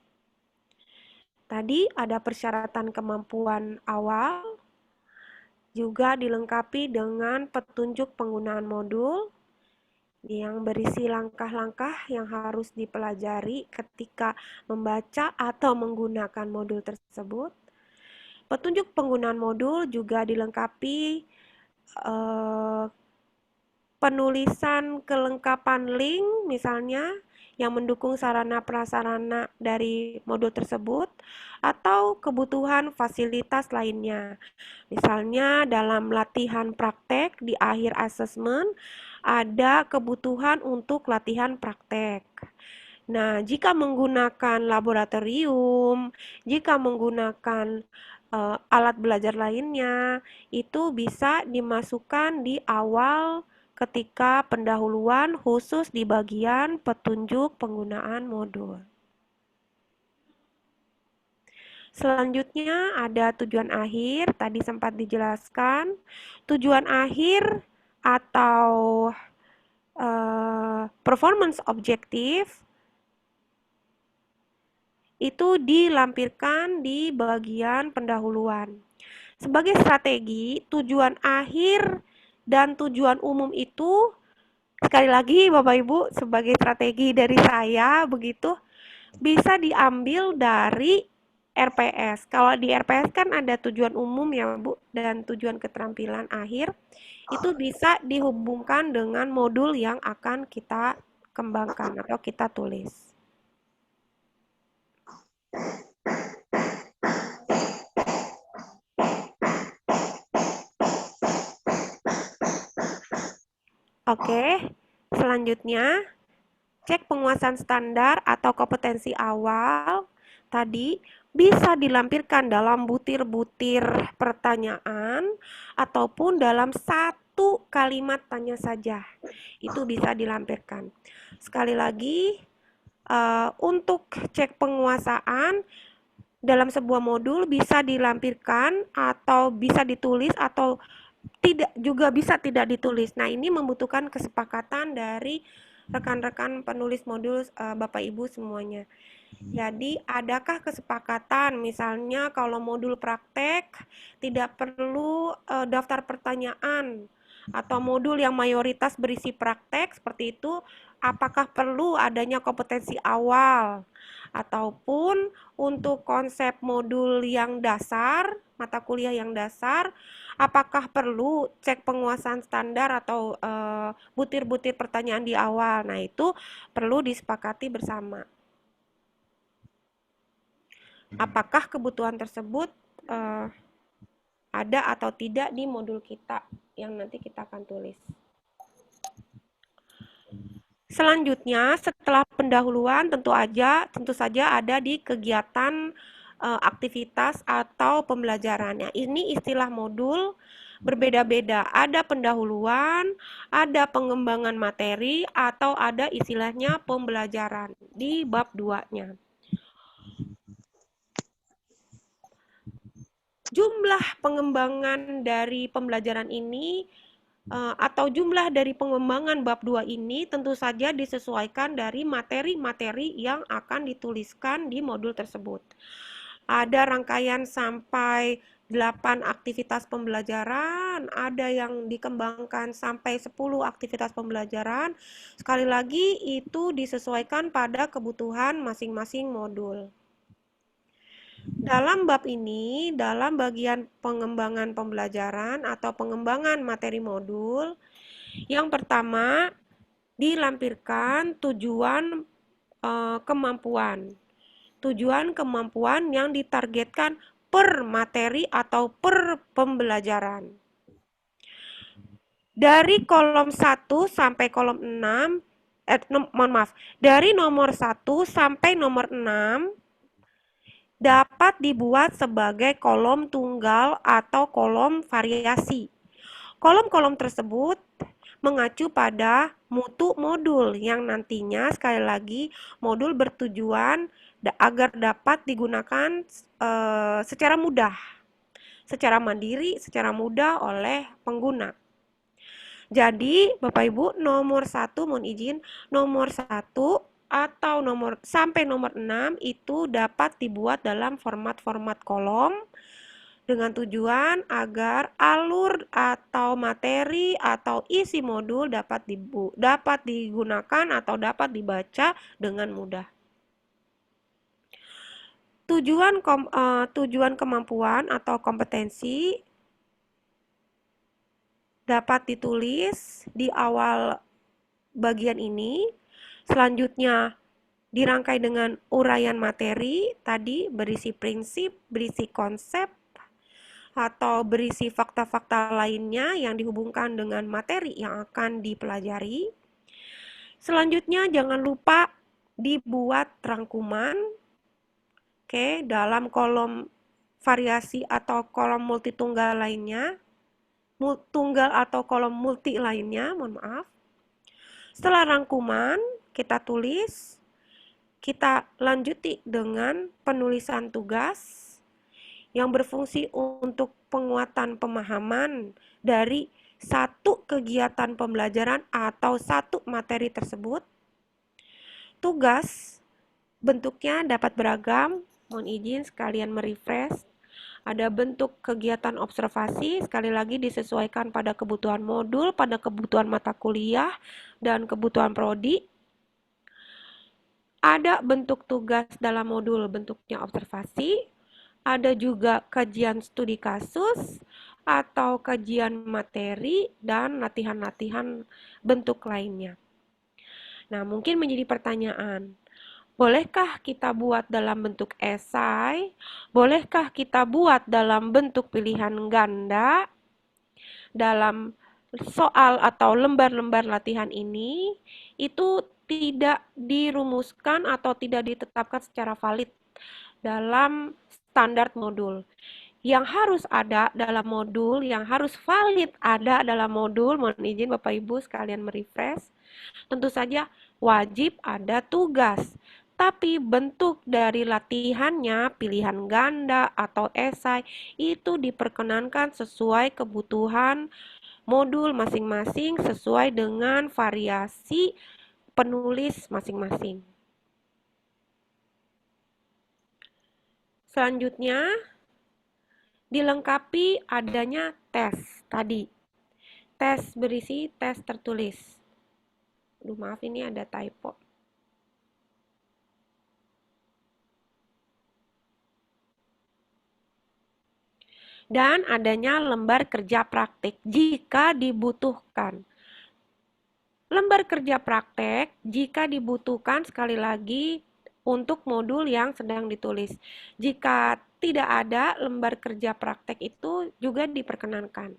Tadi ada persyaratan kemampuan awal, juga dilengkapi dengan petunjuk penggunaan modul yang berisi langkah-langkah yang harus dipelajari ketika membaca atau menggunakan modul tersebut. Petunjuk penggunaan modul juga dilengkapi penulisan kelengkapan link misalnya yang mendukung sarana prasarana dari modul tersebut atau kebutuhan fasilitas lainnya. Misalnya dalam latihan praktek di akhir asesmen ada kebutuhan untuk latihan praktek. Nah, jika menggunakan laboratorium, jika menggunakan alat belajar lainnya, itu bisa dimasukkan di awal ketika pendahuluan khusus di bagian petunjuk penggunaan modul. Selanjutnya ada tujuan akhir, tadi sempat dijelaskan. Tujuan akhir atau performance objektif itu dilampirkan di bagian pendahuluan. Sebagai strategi, tujuan akhir dan tujuan umum itu, sekali lagi Bapak Ibu, sebagai strategi dari saya, begitu, bisa diambil dari RPS. Kalau di RPS kan ada tujuan umum ya Bu, dan tujuan keterampilan akhir, itu bisa dihubungkan dengan modul yang akan kita kembangkan atau kita tulis. Oke, selanjutnya cek penguasaan standar atau kompetensi awal tadi bisa dilampirkan dalam butir-butir pertanyaan ataupun dalam satu kalimat tanya saja. Itu bisa dilampirkan. Sekali lagi, untuk cek penguasaan dalam sebuah modul bisa dilampirkan atau bisa ditulis atau juga bisa tidak ditulis. Nah, ini membutuhkan kesepakatan dari rekan-rekan penulis modul Bapak Ibu semuanya. Jadi, adakah kesepakatan misalnya kalau modul praktek tidak perlu daftar pertanyaan atau modul yang mayoritas berisi praktek seperti itu, apakah perlu adanya kompetensi awal? Ataupun untuk konsep modul yang dasar, mata kuliah yang dasar, apakah perlu cek penguasaan standar atau butir-butir pertanyaan di awal? Nah, itu perlu disepakati bersama. Apakah kebutuhan tersebut ada atau tidak di modul kita yang nanti kita akan tulis. Selanjutnya, setelah pendahuluan tentu saja ada di kegiatan aktivitas atau pembelajarannya. Ini istilah modul berbeda-beda. Ada pendahuluan, ada pengembangan materi, atau ada istilahnya pembelajaran di bab 2-nya. Jumlah pengembangan dari pembelajaran ini atau jumlah dari pengembangan bab 2 ini tentu saja disesuaikan dari materi-materi yang akan dituliskan di modul tersebut. Ada rangkaian sampai 8 aktivitas pembelajaran, ada yang dikembangkan sampai 10 aktivitas pembelajaran. Sekali lagi, itu disesuaikan pada kebutuhan masing-masing modul. Dalam bab ini, dalam bagian pengembangan pembelajaran atau pengembangan materi modul, yang pertama dilampirkan tujuan kemampuan. Tujuan kemampuan yang ditargetkan per materi atau per pembelajaran. Dari kolom 1 sampai kolom 6, dari nomor 1 sampai nomor 6, dapat dibuat sebagai kolom tunggal atau kolom variasi. Kolom-kolom tersebut mengacu pada mutu modul yang nantinya sekali lagi modul bertujuan agar dapat digunakan secara mudah, secara mandiri, secara mudah oleh pengguna. Jadi Bapak Ibu, nomor 1 mohon izin, nomor 1 atau sampai nomor 6 itu dapat dibuat dalam format-format kolom dengan tujuan agar alur atau materi atau isi modul dapat digunakan atau dapat dibaca dengan mudah. Tujuan kemampuan atau kompetensi dapat ditulis di awal bagian ini. Selanjutnya dirangkai dengan uraian materi, tadi berisi prinsip, berisi konsep, atau berisi fakta-fakta lainnya yang dihubungkan dengan materi yang akan dipelajari. Selanjutnya jangan lupa dibuat rangkuman. Oke, dalam kolom variasi atau kolom multitunggal lainnya, tunggal atau kolom multi lainnya, mohon maaf. Setelah rangkuman, kita tulis, kita lanjuti dengan penulisan tugas yang berfungsi untuk penguatan pemahaman dari satu kegiatan pembelajaran atau satu materi tersebut. Tugas bentuknya dapat beragam, mohon izin sekalian merefresh. Ada bentuk kegiatan observasi, sekali lagi disesuaikan pada kebutuhan modul, pada kebutuhan mata kuliah, dan kebutuhan prodi. Ada bentuk tugas dalam modul, bentuknya observasi. Ada juga kajian studi kasus atau kajian materi dan latihan-latihan bentuk lainnya. Nah, mungkin menjadi pertanyaan, bolehkah kita buat dalam bentuk esai? Bolehkah kita buat dalam bentuk pilihan ganda? Dalam soal atau lembar-lembar latihan ini itu tidak dirumuskan atau tidak ditetapkan secara valid dalam standar modul. Yang harus ada dalam modul, yang harus valid ada dalam modul, mohon izin Bapak Ibu sekalian merefresh, tentu saja wajib ada tugas. Tapi bentuk dari latihannya, pilihan ganda atau esai, itu diperkenankan sesuai kebutuhan modul masing-masing sesuai dengan variasi penulis masing-masing. Selanjutnya, dilengkapi adanya tes tadi. Tes berisi tes tertulis. Aduh, maaf ini ada typo. Dan adanya lembar kerja praktik jika dibutuhkan. Lembar kerja praktek jika dibutuhkan sekali lagi untuk modul yang sedang ditulis. Jika tidak ada lembar kerja praktek itu juga diperkenankan.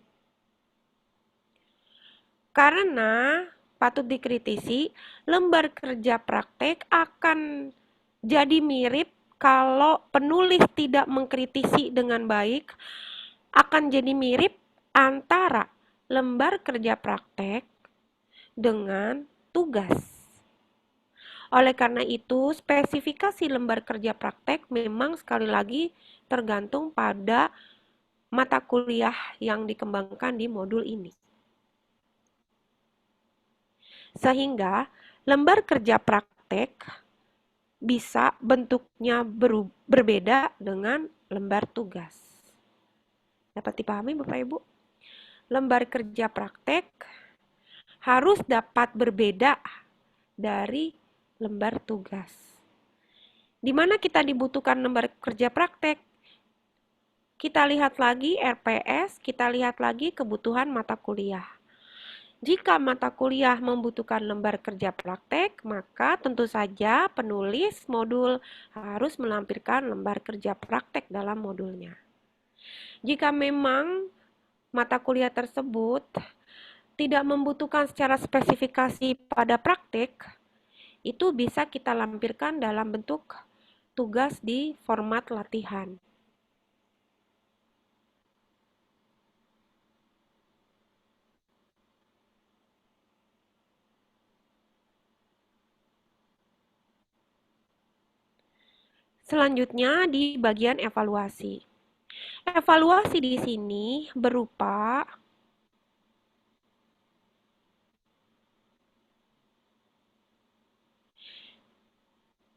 Karena patut dikritisi, lembar kerja praktek akan jadi mirip kalau penulis tidak mengkritisi dengan baik, akan jadi mirip antara lembar kerja praktek dengan tugas. Oleh karena itu, spesifikasi lembar kerja praktek memang sekali lagi tergantung pada mata kuliah yang dikembangkan di modul ini. Sehingga lembar kerja praktek bisa bentuknya berbeda dengan lembar tugas. Dapat dipahami Bapak Ibu? Lembar kerja praktek harus dapat berbeda dari lembar tugas. Di mana kita dibutuhkan lembar kerja praktek? Kita lihat lagi RPS, kita lihat lagi kebutuhan mata kuliah. Jika mata kuliah membutuhkan lembar kerja praktek, maka tentu saja penulis modul harus melampirkan lembar kerja praktek dalam modulnya. Jika memang mata kuliah tersebut tidak membutuhkan secara spesifikasi pada praktek, itu bisa kita lampirkan dalam bentuk tugas di format latihan. Selanjutnya di bagian evaluasi. Evaluasi di sini berupa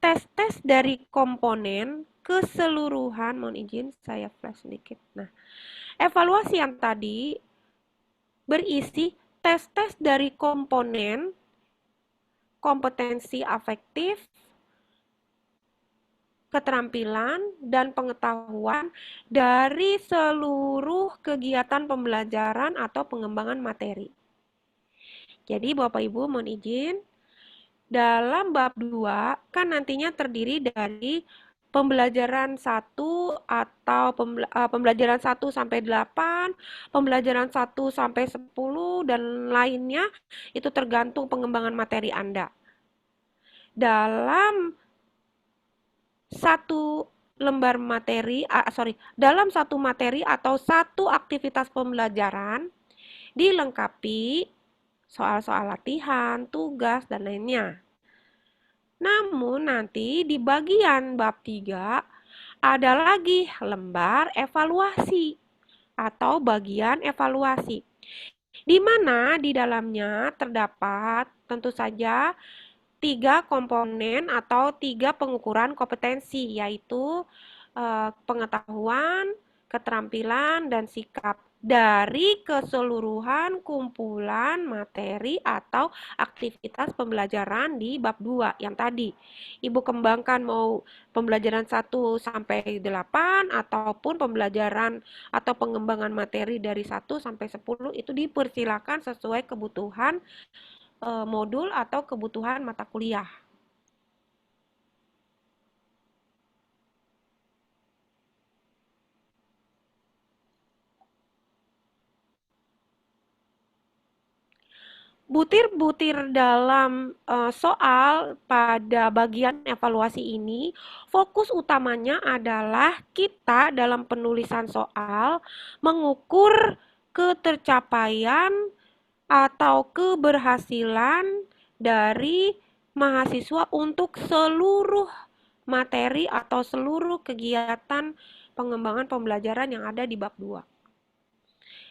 tes-tes dari komponen keseluruhan. Mohon izin saya flash sedikit. Nah, evaluasi yang tadi berisi tes-tes dari komponen kompetensi afektif, keterampilan, dan pengetahuan dari seluruh kegiatan pembelajaran atau pengembangan materi. Jadi Bapak Ibu mohon izin, dalam bab 2 kan nantinya terdiri dari pembelajaran 1 atau pembelajaran 1 sampai 8, pembelajaran 1 sampai 10 dan lainnya itu tergantung pengembangan materi Anda. Dalam satu lembar materi, dalam satu materi atau satu aktivitas pembelajaran dilengkapi soal-soal latihan, tugas, dan lainnya. Namun nanti di bagian bab 3 ada lagi lembar evaluasi atau bagian evaluasi, di mana di dalamnya terdapat tentu saja 3 komponen atau 3 pengukuran kompetensi, yaitu pengetahuan, keterampilan, dan sikap dari keseluruhan kumpulan materi atau aktivitas pembelajaran di bab 2 yang tadi. Ibu kembangkan mau pembelajaran 1 sampai 8 ataupun pembelajaran atau pengembangan materi dari 1 sampai 10 itu dipersilakan sesuai kebutuhan modul atau kebutuhan mata kuliah. butir-butir dalam soal pada bagian evaluasi ini, fokus utamanya adalah kita dalam penulisan soal mengukur ketercapaian atau keberhasilan dari mahasiswa untuk seluruh materi atau seluruh kegiatan pengembangan pembelajaran yang ada di bab 2.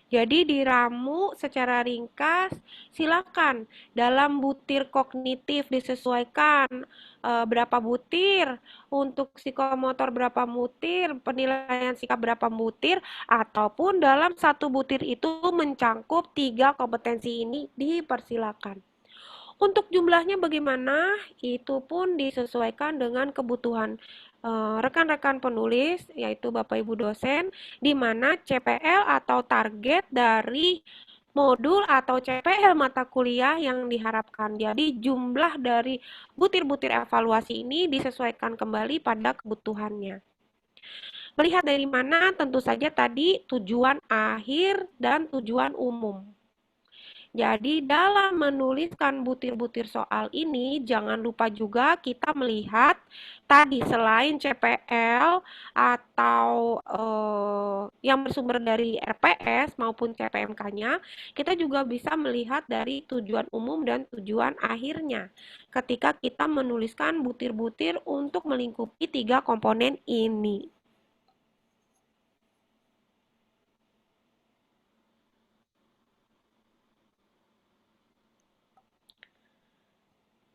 Jadi diramu secara ringkas, silakan dalam butir kognitif disesuaikan berapa butir, untuk psikomotor berapa butir, penilaian sikap berapa butir, ataupun dalam satu butir itu mencangkup 3 kompetensi ini dipersilakan. Untuk jumlahnya bagaimana? Itu pun disesuaikan dengan kebutuhan rekan-rekan penulis, yaitu Bapak Ibu dosen, di mana CPL atau target dari modul atau CPL mata kuliah yang diharapkan. Jadi jumlah dari butir-butir evaluasi ini disesuaikan kembali pada kebutuhannya. Melihat dari mana? Tentu saja tadi tujuan akhir dan tujuan umum. Jadi dalam menuliskan butir-butir soal ini, jangan lupa juga kita melihat tadi selain CPL atau yang bersumber dari RPS maupun CPMK-nya, kita juga bisa melihat dari tujuan umum dan tujuan akhirnya ketika kita menuliskan butir-butir untuk melingkupi 3 komponen ini.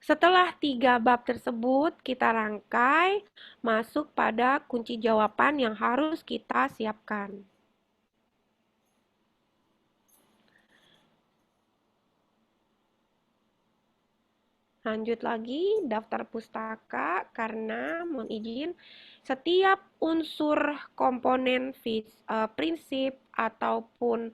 Setelah 3 bab tersebut kita rangkai, masuk pada kunci jawaban yang harus kita siapkan. Lanjut lagi, daftar pustaka, karena mohon izin, setiap unsur komponen prinsip ataupun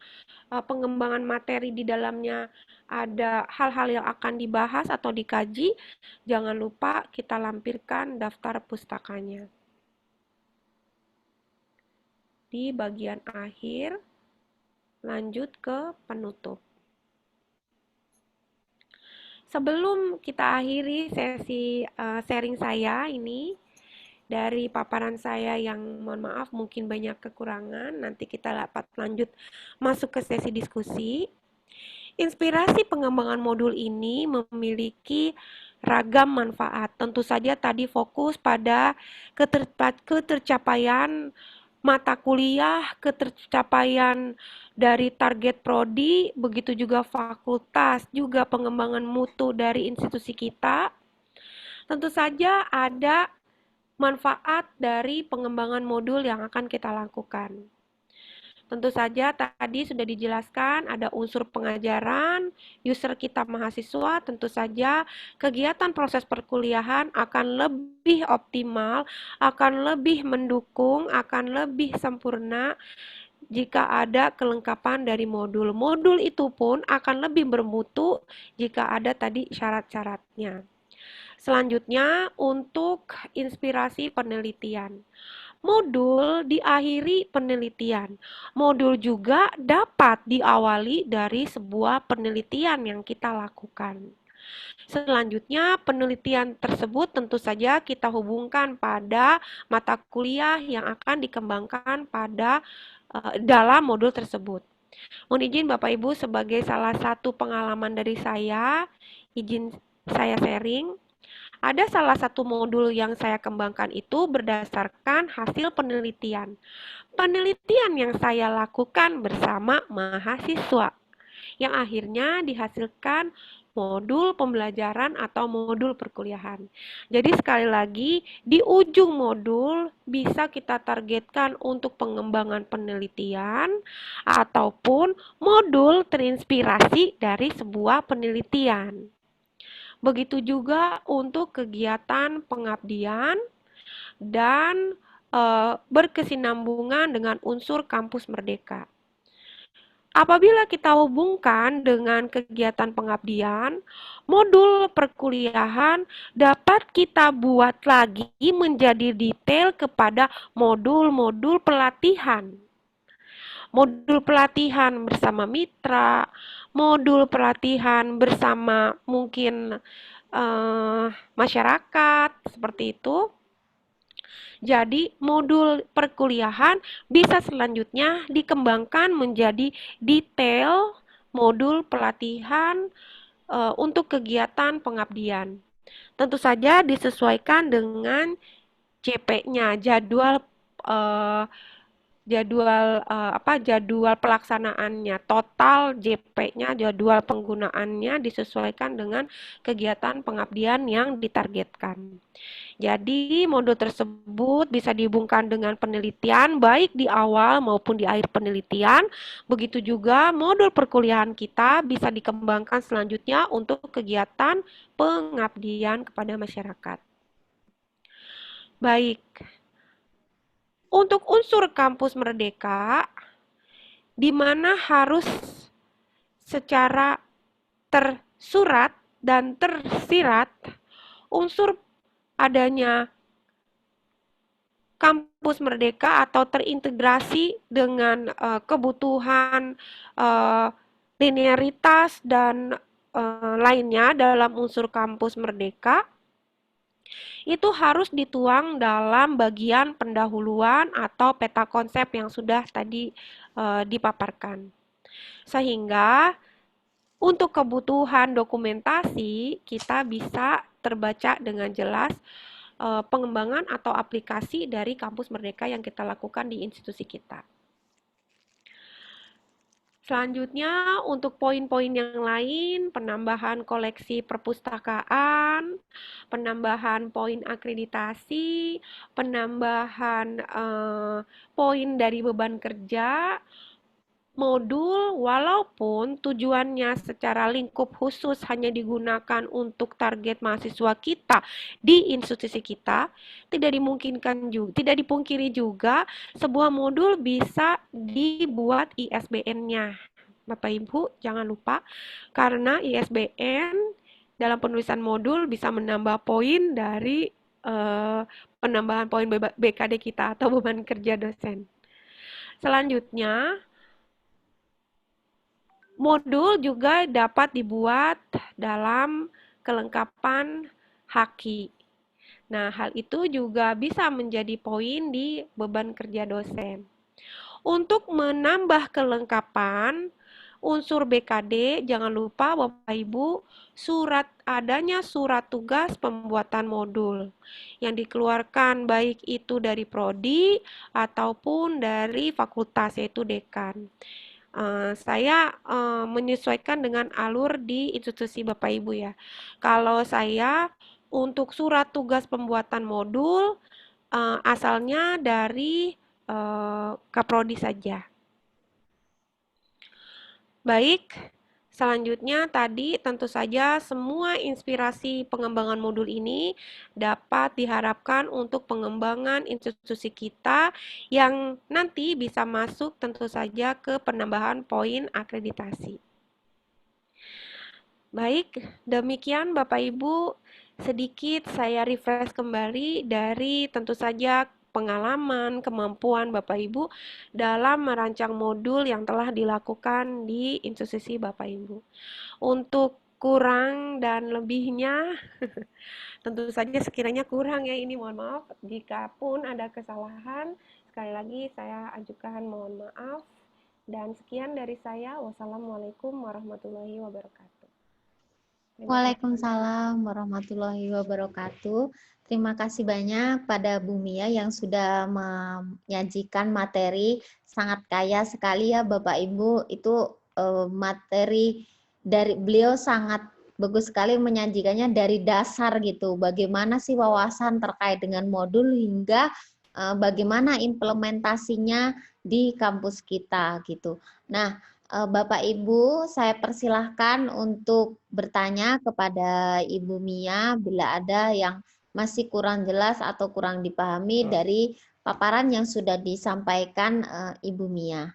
pengembangan materi di dalamnya ada hal-hal yang akan dibahas atau dikaji, jangan lupa kita lampirkan daftar pustakanya. Di bagian akhir, lanjut ke penutup. Sebelum kita akhiri sesi sharing saya ini, dari paparan saya yang mohon maaf mungkin banyak kekurangan, nanti kita dapat lanjut masuk ke sesi diskusi. Inspirasi pengembangan modul ini memiliki ragam manfaat. Tentu saja tadi fokus pada ketercapaian mata kuliah, ketercapaian dari target prodi, begitu juga fakultas, juga pengembangan mutu dari institusi kita. Tentu saja ada manfaat dari pengembangan modul yang akan kita lakukan. Tentu saja tadi sudah dijelaskan ada unsur pengajaran, user kita mahasiswa, tentu saja kegiatan proses perkuliahan akan lebih optimal, akan lebih mendukung, akan lebih sempurna jika ada kelengkapan dari modul. Modul itu pun akan lebih bermutu jika ada tadi syarat-syaratnya. Selanjutnya, untuk inspirasi penelitian. Modul diakhiri penelitian. Modul juga dapat diawali dari sebuah penelitian yang kita lakukan. Selanjutnya, penelitian tersebut tentu saja kita hubungkan pada mata kuliah yang akan dikembangkan pada dalam modul tersebut. Mohon izin Bapak Ibu, sebagai salah satu pengalaman dari saya, izin saya sharing. Ada salah satu modul yang saya kembangkan itu berdasarkan hasil penelitian. Penelitian yang saya lakukan bersama mahasiswa, yang akhirnya dihasilkan modul pembelajaran atau modul perkuliahan. Jadi sekali lagi, di ujung modul bisa kita targetkan untuk pengembangan penelitian ataupun modul terinspirasi dari sebuah penelitian. Begitu juga untuk kegiatan pengabdian dan berkesinambungan dengan unsur kampus merdeka. Apabila kita hubungkan dengan kegiatan pengabdian, modul perkuliahan dapat kita buat lagi menjadi detail kepada modul-modul pelatihan. Modul pelatihan bersama mitra, modul pelatihan bersama mungkin masyarakat seperti itu. Jadi modul perkuliahan bisa selanjutnya dikembangkan menjadi detail modul pelatihan untuk kegiatan pengabdian. Tentu saja disesuaikan dengan JP-nya, jadwal pelaksanaannya, total JP-nya, jadwal penggunaannya disesuaikan dengan kegiatan pengabdian yang ditargetkan. Jadi modul tersebut bisa dihubungkan dengan penelitian baik di awal maupun di akhir penelitian. Begitu juga modul perkuliahan kita bisa dikembangkan selanjutnya untuk kegiatan pengabdian kepada masyarakat. Baik. Untuk unsur kampus merdeka, di mana harus secara tersurat dan tersirat unsur adanya kampus merdeka atau terintegrasi dengan kebutuhan linearitas dan lainnya dalam unsur kampus merdeka, itu harus dituang dalam bagian pendahuluan atau peta konsep yang sudah tadi dipaparkan. Sehingga untuk kebutuhan dokumentasi kita bisa terbaca dengan jelas pengembangan atau aplikasi dari kampus merdeka yang kita lakukan di institusi kita. Selanjutnya, untuk poin-poin yang lain, penambahan koleksi perpustakaan, penambahan poin akreditasi, penambahan poin dari beban kerja, modul walaupun tujuannya secara lingkup khusus hanya digunakan untuk target mahasiswa kita di institusi kita, tidak dipungkiri juga sebuah modul bisa dibuat ISBN-nya. Bapak Ibu jangan lupa, karena ISBN dalam penulisan modul bisa menambah poin dari penambahan poin BKD kita atau beban kerja dosen. Selanjutnya, modul juga dapat dibuat dalam kelengkapan haki. Nah, hal itu juga bisa menjadi poin di beban kerja dosen. Untuk menambah kelengkapan unsur BKD, jangan lupa Bapak Ibu, adanya surat tugas pembuatan modul yang dikeluarkan baik itu dari prodi ataupun dari fakultas, yaitu dekan. Saya menyesuaikan dengan alur di institusi Bapak Ibu ya. Kalau saya untuk surat tugas pembuatan modul asalnya dari Kaprodi saja. Baik, selanjutnya tadi tentu saja semua inspirasi pengembangan modul ini dapat diharapkan untuk pengembangan institusi kita yang nanti bisa masuk tentu saja ke penambahan poin akreditasi. Baik, demikian Bapak Ibu, sedikit saya refresh kembali dari tentu saja pengalaman, kemampuan Bapak Ibu dalam merancang modul yang telah dilakukan di institusi Bapak Ibu. Untuk kurang dan lebihnya, tentu saja sekiranya kurang ya, ini mohon maaf. Jika pun ada kesalahan, sekali lagi saya ajukan mohon maaf. Dan sekian dari saya. Wassalamualaikum warahmatullahi wabarakatuh. Waalaikumsalam warahmatullahi wabarakatuh. Terima kasih banyak pada Bu Mia yang sudah menyajikan materi sangat kaya sekali ya Bapak Ibu. Itu materi dari beliau sangat bagus sekali menyajikannya dari dasar gitu. Bagaimana sih wawasan terkait dengan modul hingga bagaimana implementasinya di kampus kita gitu. Nah, Bapak Ibu, saya persilahkan untuk bertanya kepada Ibu Mia bila ada yang masih kurang jelas atau kurang dipahami dari paparan yang sudah disampaikan Ibu Mia.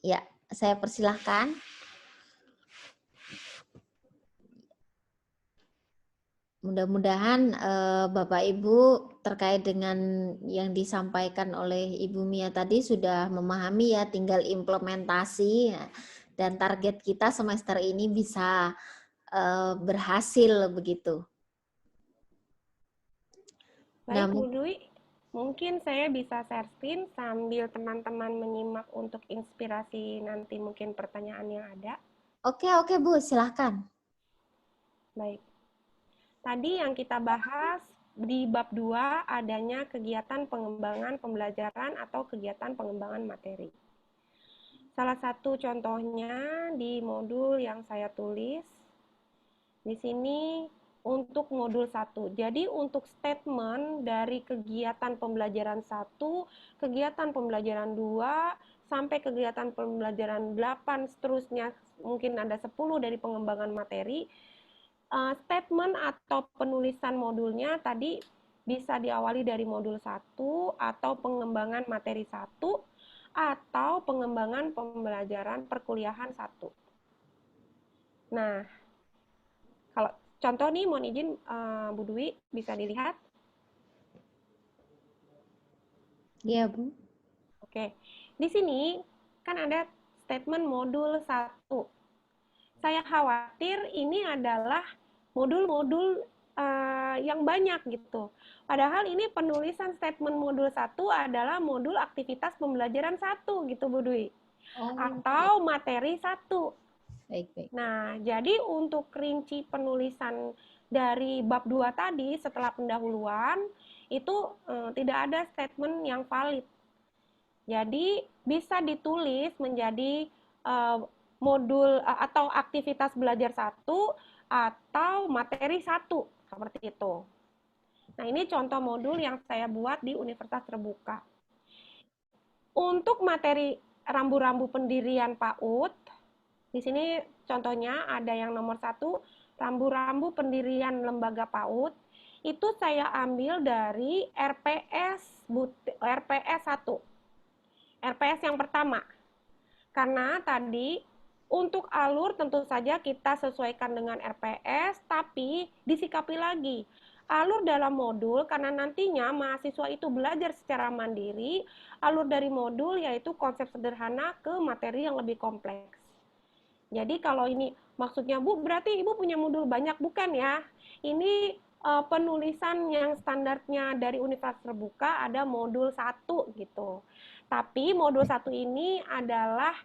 Ya, saya persilahkan. mudah-mudahan Bapak Ibu terkait dengan yang disampaikan oleh Ibu Mia tadi sudah memahami ya, tinggal implementasi ya. Dan target kita semester ini bisa berhasil begitu. Baik, Nah, Bu Dwi, mungkin saya bisa share screen sambil teman-teman menyimak untuk inspirasi nanti mungkin pertanyaan yang ada. Oke Bu, silahkan. Baik. Tadi yang kita bahas di bab 2 adanya kegiatan pengembangan pembelajaran atau kegiatan pengembangan materi. Salah satu contohnya di modul yang saya tulis di sini untuk modul 1. Jadi untuk statement dari kegiatan pembelajaran 1, kegiatan pembelajaran 2, sampai kegiatan pembelajaran 8, seterusnya mungkin ada 10 dari pengembangan materi, statement atau penulisan modulnya tadi bisa diawali dari modul 1 atau pengembangan materi 1 atau pengembangan pembelajaran perkuliahan 1. Nah, kalau contoh nih mohon izin Bu Dwi bisa dilihat. Iya, Bu. Oke. Di sini kan ada statement modul 1. Saya khawatir ini adalah modul-modul yang banyak gitu. Padahal ini penulisan statement modul 1 adalah modul aktivitas pembelajaran 1 gitu Bu Dwi. Atau materi 1. Baik. Nah, jadi untuk rinci penulisan dari bab 2 tadi setelah pendahuluan itu tidak ada statement yang valid. Jadi bisa ditulis menjadi modul atau aktivitas belajar 1 atau materi 1 seperti itu. Nah, ini contoh modul yang saya buat di Universitas Terbuka. Untuk materi rambu-rambu pendirian PAUD, di sini contohnya ada yang nomor 1, rambu-rambu pendirian lembaga PAUD. Itu saya ambil dari RPS 1. RPS yang pertama. Karena tadi untuk alur tentu saja kita sesuaikan dengan RPS, tapi disikapi lagi. Alur dalam modul, karena nantinya mahasiswa itu belajar secara mandiri, alur dari modul yaitu konsep sederhana ke materi yang lebih kompleks. Jadi kalau ini maksudnya Bu, berarti Ibu punya modul banyak, bukan ya? Ini penulisan yang standarnya dari Universitas Terbuka ada modul 1 gitu. Tapi modul 1 ini adalah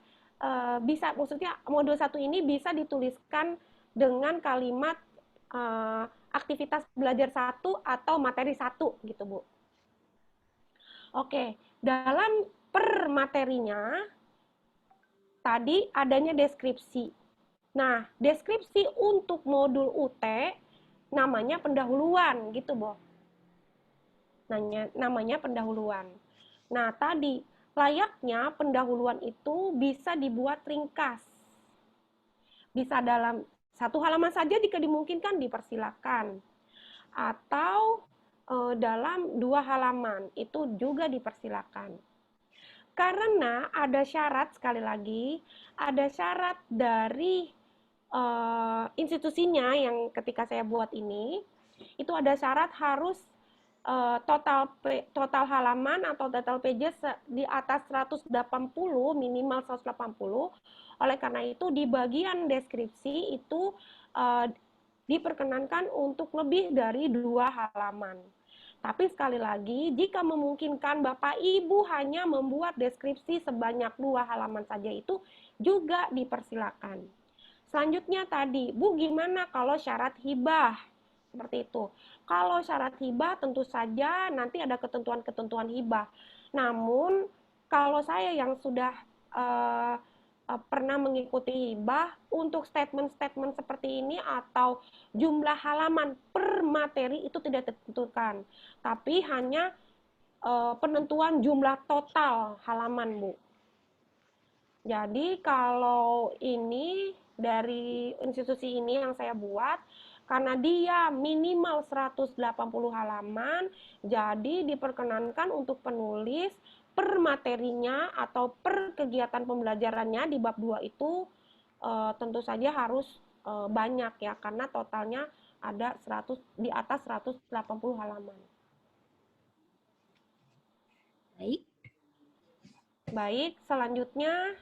bisa, maksudnya modul 1 ini bisa dituliskan dengan kalimat aktivitas belajar 1 atau materi 1 gitu Bu. Oke, dalam per materinya tadi adanya deskripsi. Nah, deskripsi untuk modul UT namanya pendahuluan gitu, Bo. Namanya pendahuluan. Nah, tadi layaknya pendahuluan itu bisa dibuat ringkas. Bisa dalam 1 halaman saja jika dimungkinkan dipersilakan. Atau dalam 2 halaman itu juga dipersilakan. Karena ada syarat, sekali lagi, ada syarat dari institusinya yang ketika saya buat ini, itu ada syarat harus total halaman atau total pages di atas 180, minimal 180. Oleh karena itu di bagian deskripsi itu diperkenankan untuk lebih dari 2 halaman. Tapi sekali lagi, jika memungkinkan Bapak Ibu hanya membuat deskripsi sebanyak 2 halaman saja itu juga dipersilakan. Selanjutnya tadi, Bu gimana kalau syarat hibah? Seperti itu. Kalau syarat hibah tentu saja nanti ada ketentuan-ketentuan hibah. Namun kalau saya yang sudah pernah mengikuti hibah, untuk statement-statement seperti ini atau jumlah halaman per materi itu tidak ditentukan. Tapi hanya penentuan jumlah total halaman, Bu. Jadi kalau ini dari institusi ini yang saya buat, karena dia minimal 180 halaman, jadi diperkenankan untuk penulis per materinya atau per kegiatan pembelajarannya di bab 2 itu tentu saja harus banyak ya, karena totalnya ada di atas 180 halaman. Baik. Baik, selanjutnya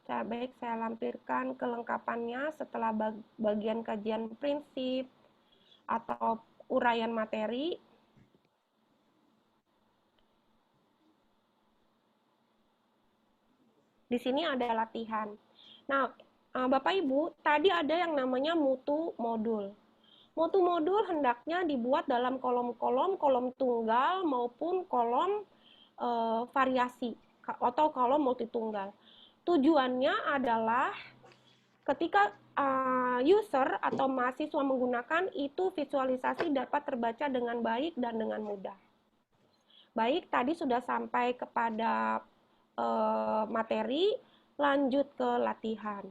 baik saya lampirkan kelengkapannya setelah bagian kajian prinsip atau uraian materi. Di sini ada latihan. Nah, Bapak Ibu, tadi ada yang namanya mutu modul. Mutu modul hendaknya dibuat dalam kolom-kolom, kolom tunggal maupun kolom variasi atau kolom multitunggal. Tujuannya adalah ketika user atau mahasiswa menggunakan itu visualisasi dapat terbaca dengan baik dan dengan mudah. Baik, tadi sudah sampai kepada materi, lanjut ke latihan.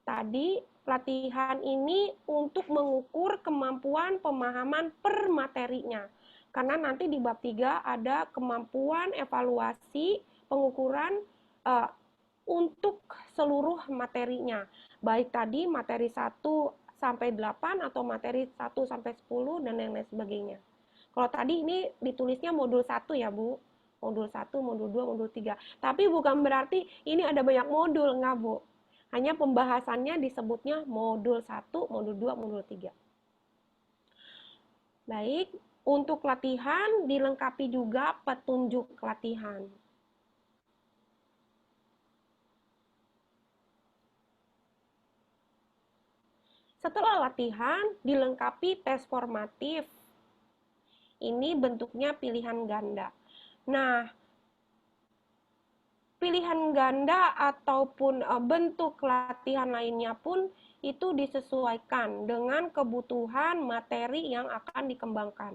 Tadi latihan ini untuk mengukur kemampuan pemahaman per materinya. Karena nanti di bab 3 ada kemampuan evaluasi pengukuran untuk seluruh materinya. Baik tadi materi 1 sampai 8 atau materi 1 sampai 10 dan lain-lain sebagainya. Kalau tadi ini ditulisnya modul 1 ya, Bu. Modul 1, modul 2, modul 3. Tapi bukan berarti ini ada banyak modul, enggak, Bu. Hanya pembahasannya disebutnya modul 1, modul 2, modul 3. Baik, untuk latihan dilengkapi juga petunjuk latihan. Setelah latihan dilengkapi tes formatif. Ini bentuknya pilihan ganda. Nah, pilihan ganda ataupun bentuk latihan lainnya pun itu disesuaikan dengan kebutuhan materi yang akan dikembangkan.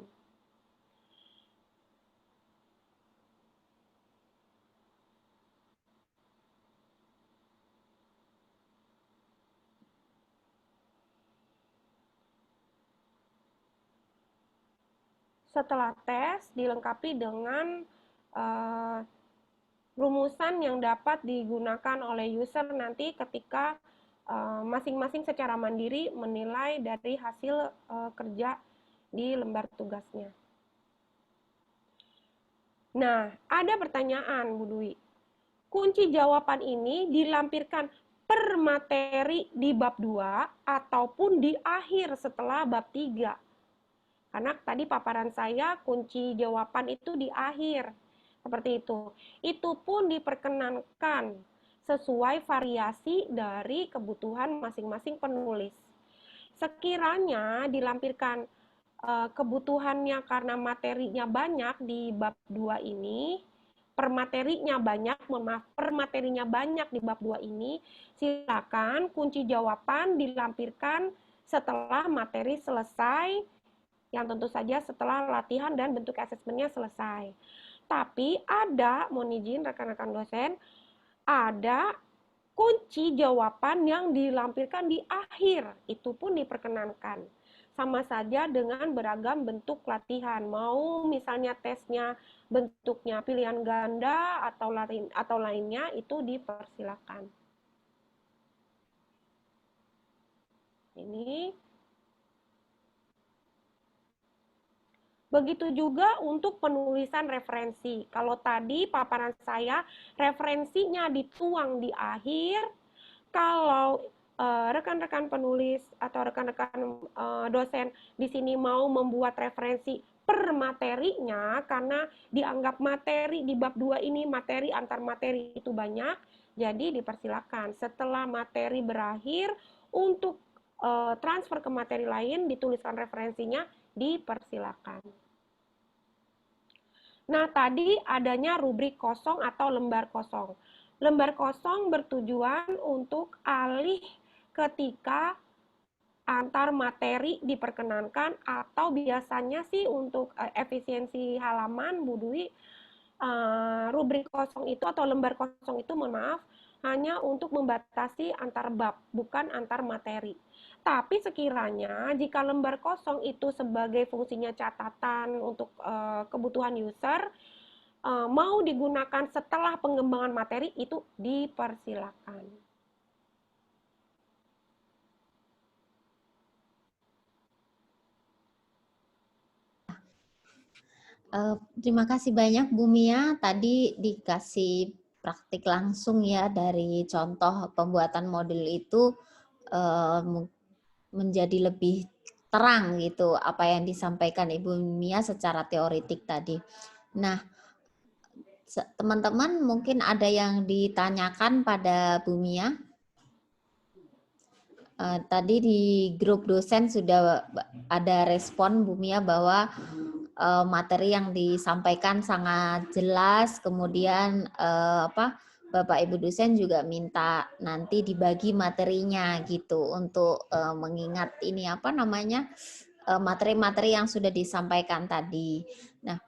Setelah tes dilengkapi dengan rumusan yang dapat digunakan oleh user nanti ketika masing-masing secara mandiri menilai dari hasil kerja di lembar tugasnya. Nah, ada pertanyaan, Bu Dwi. Kunci jawaban ini dilampirkan per materi di bab 2 ataupun di akhir setelah bab 3. Karena tadi paparan saya kunci jawaban itu di akhir. Seperti itu. Itu pun diperkenankan sesuai variasi dari kebutuhan masing-masing penulis. Sekiranya dilampirkan kebutuhannya karena materinya banyak di bab 2 ini, per materinya banyak di bab 2 ini, silakan kunci jawaban dilampirkan setelah materi selesai, yang tentu saja setelah latihan dan bentuk asesmennya selesai. Tapi ada, mohon izin rekan-rekan dosen, ada kunci jawaban yang dilampirkan di akhir, itu pun diperkenankan. Sama saja dengan beragam bentuk latihan, mau misalnya tesnya bentuknya pilihan ganda atau lainnya, itu dipersilakan. Ini. Begitu juga untuk penulisan referensi. Kalau tadi paparan saya referensinya dituang di akhir, kalau rekan-rekan penulis atau rekan-rekan dosen di sini mau membuat referensi per materinya karena dianggap materi di bab 2 ini materi antar materi itu banyak, jadi dipersilakan setelah materi berakhir untuk transfer ke materi lain dituliskan referensinya, dipersilakan. Nah, tadi adanya rubrik kosong atau lembar kosong. Lembar kosong bertujuan untuk alih ketika antar materi diperkenankan atau biasanya sih untuk efisiensi halaman, Bu Dwi, rubrik kosong itu atau lembar kosong itu, mohon maaf, hanya untuk membatasi antar bab, bukan antar materi. Tapi sekiranya jika lembar kosong itu sebagai fungsinya catatan untuk kebutuhan user, mau digunakan setelah pengembangan materi, itu dipersilakan. Terima kasih banyak Bu Mia, tadi dikasih praktik langsung ya dari contoh pembuatan modul itu menjadi lebih terang gitu apa yang disampaikan Ibu Mia secara teoritik tadi. Nah, teman-teman mungkin ada yang ditanyakan pada Bu Mia. Tadi di grup dosen sudah ada respon Bu Mia bahwa materi yang disampaikan sangat jelas, kemudian Bapak Ibu dosen juga minta nanti dibagi materinya gitu untuk mengingat ini materi-materi yang sudah disampaikan tadi. Nah,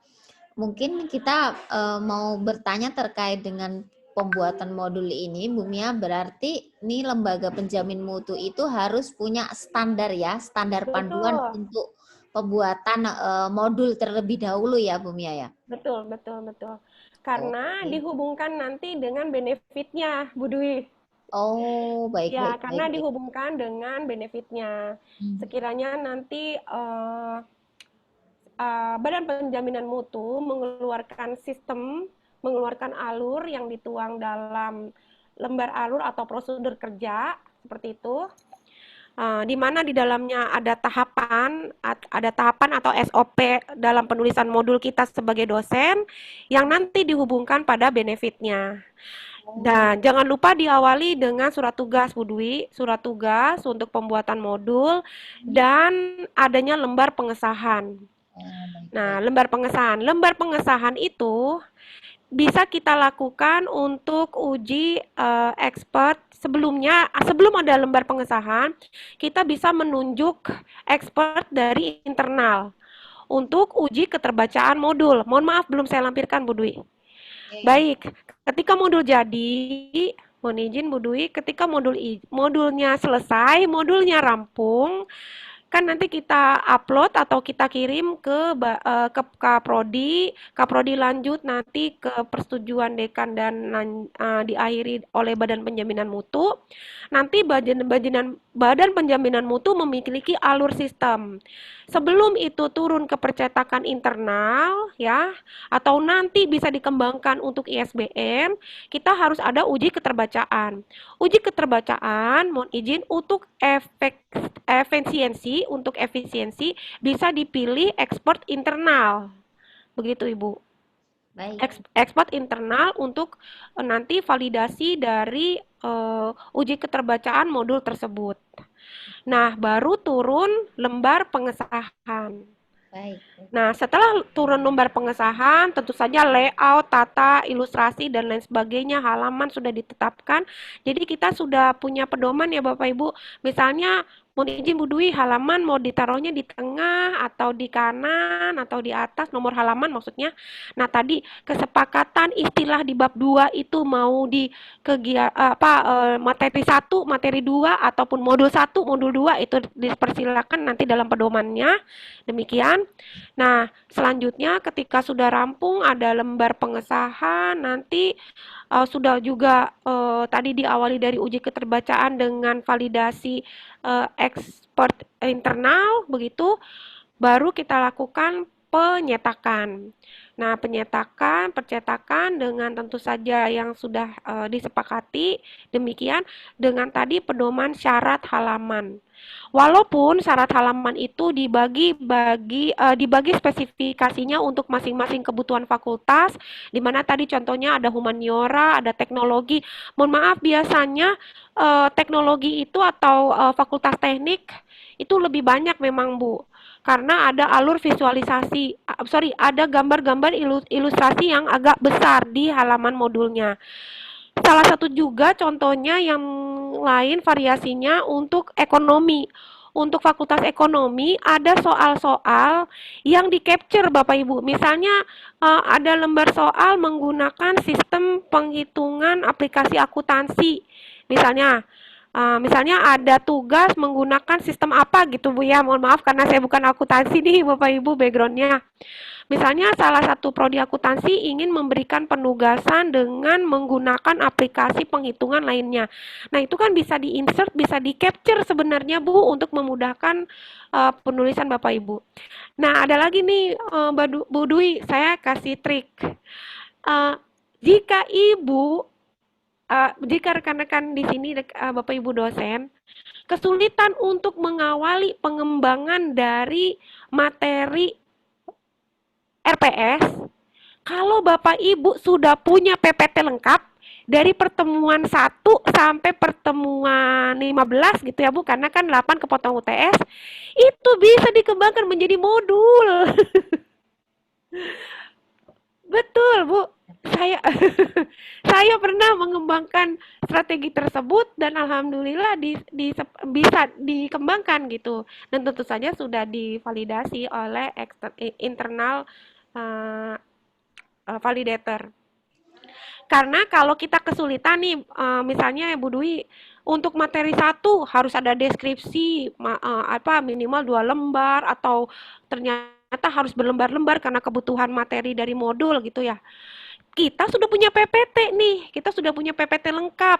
mungkin kita mau bertanya terkait dengan pembuatan modul ini, Bu Mia, berarti ini lembaga penjamin mutu itu harus punya standar ya, standar panduan untuk pembuatan modul terlebih dahulu ya, Bu Mia ya? Betul. Karena dihubungkan nanti dengan benefitnya, Bu Dwi. Oh, baik. Ya, karena dihubungkan dengan benefitnya. Sekiranya nanti Badan Penjaminan Mutu mengeluarkan alur yang dituang dalam lembar alur atau prosedur kerja, seperti itu, di mana di dalamnya ada tahapan atau SOP dalam penulisan modul kita sebagai dosen, yang nanti dihubungkan pada benefitnya. Dan jangan lupa diawali dengan surat tugas, Bu Dwi, surat tugas untuk pembuatan modul, dan adanya lembar pengesahan. Nah, lembar pengesahan itu bisa kita lakukan untuk uji expert sebelum ada lembar pengesahan, kita bisa menunjuk expert dari internal untuk uji keterbacaan modul. Mohon maaf belum saya lampirkan, Bu Dwi. Baik, ketika modul jadi, mohon izin Bu Dwi, ketika modulnya selesai, modulnya rampung, kan nanti kita upload atau kita kirim ke Kaprodi lanjut nanti ke persetujuan dekan dan diakhiri oleh Badan Penjaminan Mutu. Nanti Badan Penjaminan Mutu memiliki alur sistem. Sebelum itu turun ke percetakan internal ya, atau nanti bisa dikembangkan untuk ISBN, kita harus ada uji keterbacaan. Uji keterbacaan, mohon izin, untuk efisiensi bisa dipilih ekspor internal. Begitu Ibu. Baik. Ekspor internal untuk nanti validasi dari uji keterbacaan modul tersebut. Nah, baru turun lembar pengesahan. Baik. Nah, setelah turun lembar pengesahan, tentu saja layout, tata, ilustrasi, dan lain sebagainya, halaman sudah ditetapkan. Jadi kita sudah punya pedoman ya Bapak Ibu. Misalnya, mohon izin Bu Dwi, halaman mau ditaruhnya di tengah, atau di kanan, atau di atas, nomor halaman maksudnya. Nah, tadi kesepakatan istilah di bab 2 itu mau di materi 1, materi 2, ataupun modul 1, modul 2, itu dipersilakan nanti dalam pedomannya. Demikian. Nah, selanjutnya ketika sudah rampung ada lembar pengesahan, nanti sudah juga tadi diawali dari uji keterbacaan dengan validasi expert internal, begitu, baru kita lakukan penyetakan. Nah, percetakan dengan tentu saja yang sudah disepakati, demikian dengan tadi pedoman syarat halaman. Walaupun syarat halaman itu dibagi spesifikasinya untuk masing-masing kebutuhan fakultas, di mana tadi contohnya ada humaniora, ada teknologi. Mohon maaf, biasanya teknologi itu atau fakultas teknik itu lebih banyak memang Bu, karena ada alur visualisasi, ada gambar-gambar ilustrasi yang agak besar di halaman modulnya. Salah satu juga contohnya yang lain variasinya untuk ekonomi. Untuk fakultas ekonomi ada soal-soal yang di-capture Bapak Ibu. Misalnya ada lembar soal menggunakan sistem penghitungan aplikasi akuntansi. Misalnya Misalnya ada tugas menggunakan sistem apa gitu Bu ya, mohon maaf karena saya bukan akuntansi nih Bapak Ibu backgroundnya. Misalnya salah satu prodi akuntansi ingin memberikan penugasan dengan menggunakan aplikasi penghitungan lainnya. Nah itu kan bisa di-insert, bisa di-capture sebenarnya Bu untuk memudahkan penulisan Bapak Ibu. Nah ada lagi nih Bu Dwi, saya kasih trik. Jika Ibu jika rekan-rekan di sini Bapak Ibu dosen kesulitan untuk mengawali pengembangan dari materi RPS, kalau Bapak Ibu sudah punya PPT lengkap dari pertemuan 1 sampai pertemuan 15 gitu ya Bu, karena kan 8 kepotong UTS, itu bisa dikembangkan menjadi modul. Betul, Bu. Saya saya pernah mengembangkan strategi tersebut dan alhamdulillah bisa dikembangkan gitu. Dan tentu saja sudah divalidasi oleh internal validator. Karena kalau kita kesulitan nih, misalnya Bu Dwi, untuk materi 1 harus ada deskripsi minimal 2 lembar atau ternyata harus berlembar-lembar karena kebutuhan materi dari modul gitu ya. Kita sudah punya PPT nih, kita sudah punya PPT lengkap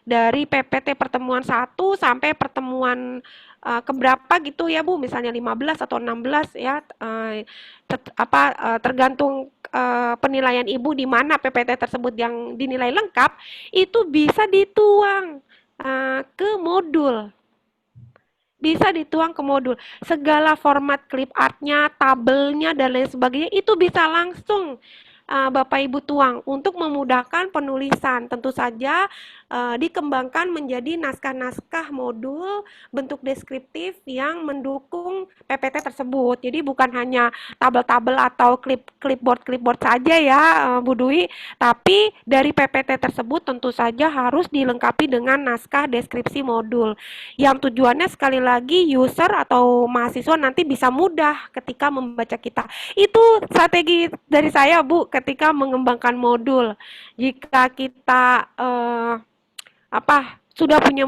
dari PPT pertemuan 1 sampai pertemuan keberapa gitu ya Bu, misalnya 15 atau 16 ya, tergantung penilaian Ibu di mana PPT tersebut yang dinilai lengkap, itu bisa dituang ke modul. Bisa dituang ke modul. Segala format clip artnya, tabelnya, dan lain sebagainya itu bisa langsung Bapak Ibu tuang untuk memudahkan penulisan. Tentu saja dikembangkan menjadi naskah-naskah modul bentuk deskriptif yang mendukung PPT tersebut. Jadi bukan hanya tabel-tabel atau clipboard saja ya Bu Dwi, tapi dari PPT tersebut tentu saja harus dilengkapi dengan naskah deskripsi modul. Yang tujuannya sekali lagi user atau mahasiswa nanti bisa mudah ketika membaca kita. Itu strategi dari saya Bu ketika mengembangkan modul. Jika kita sudah punya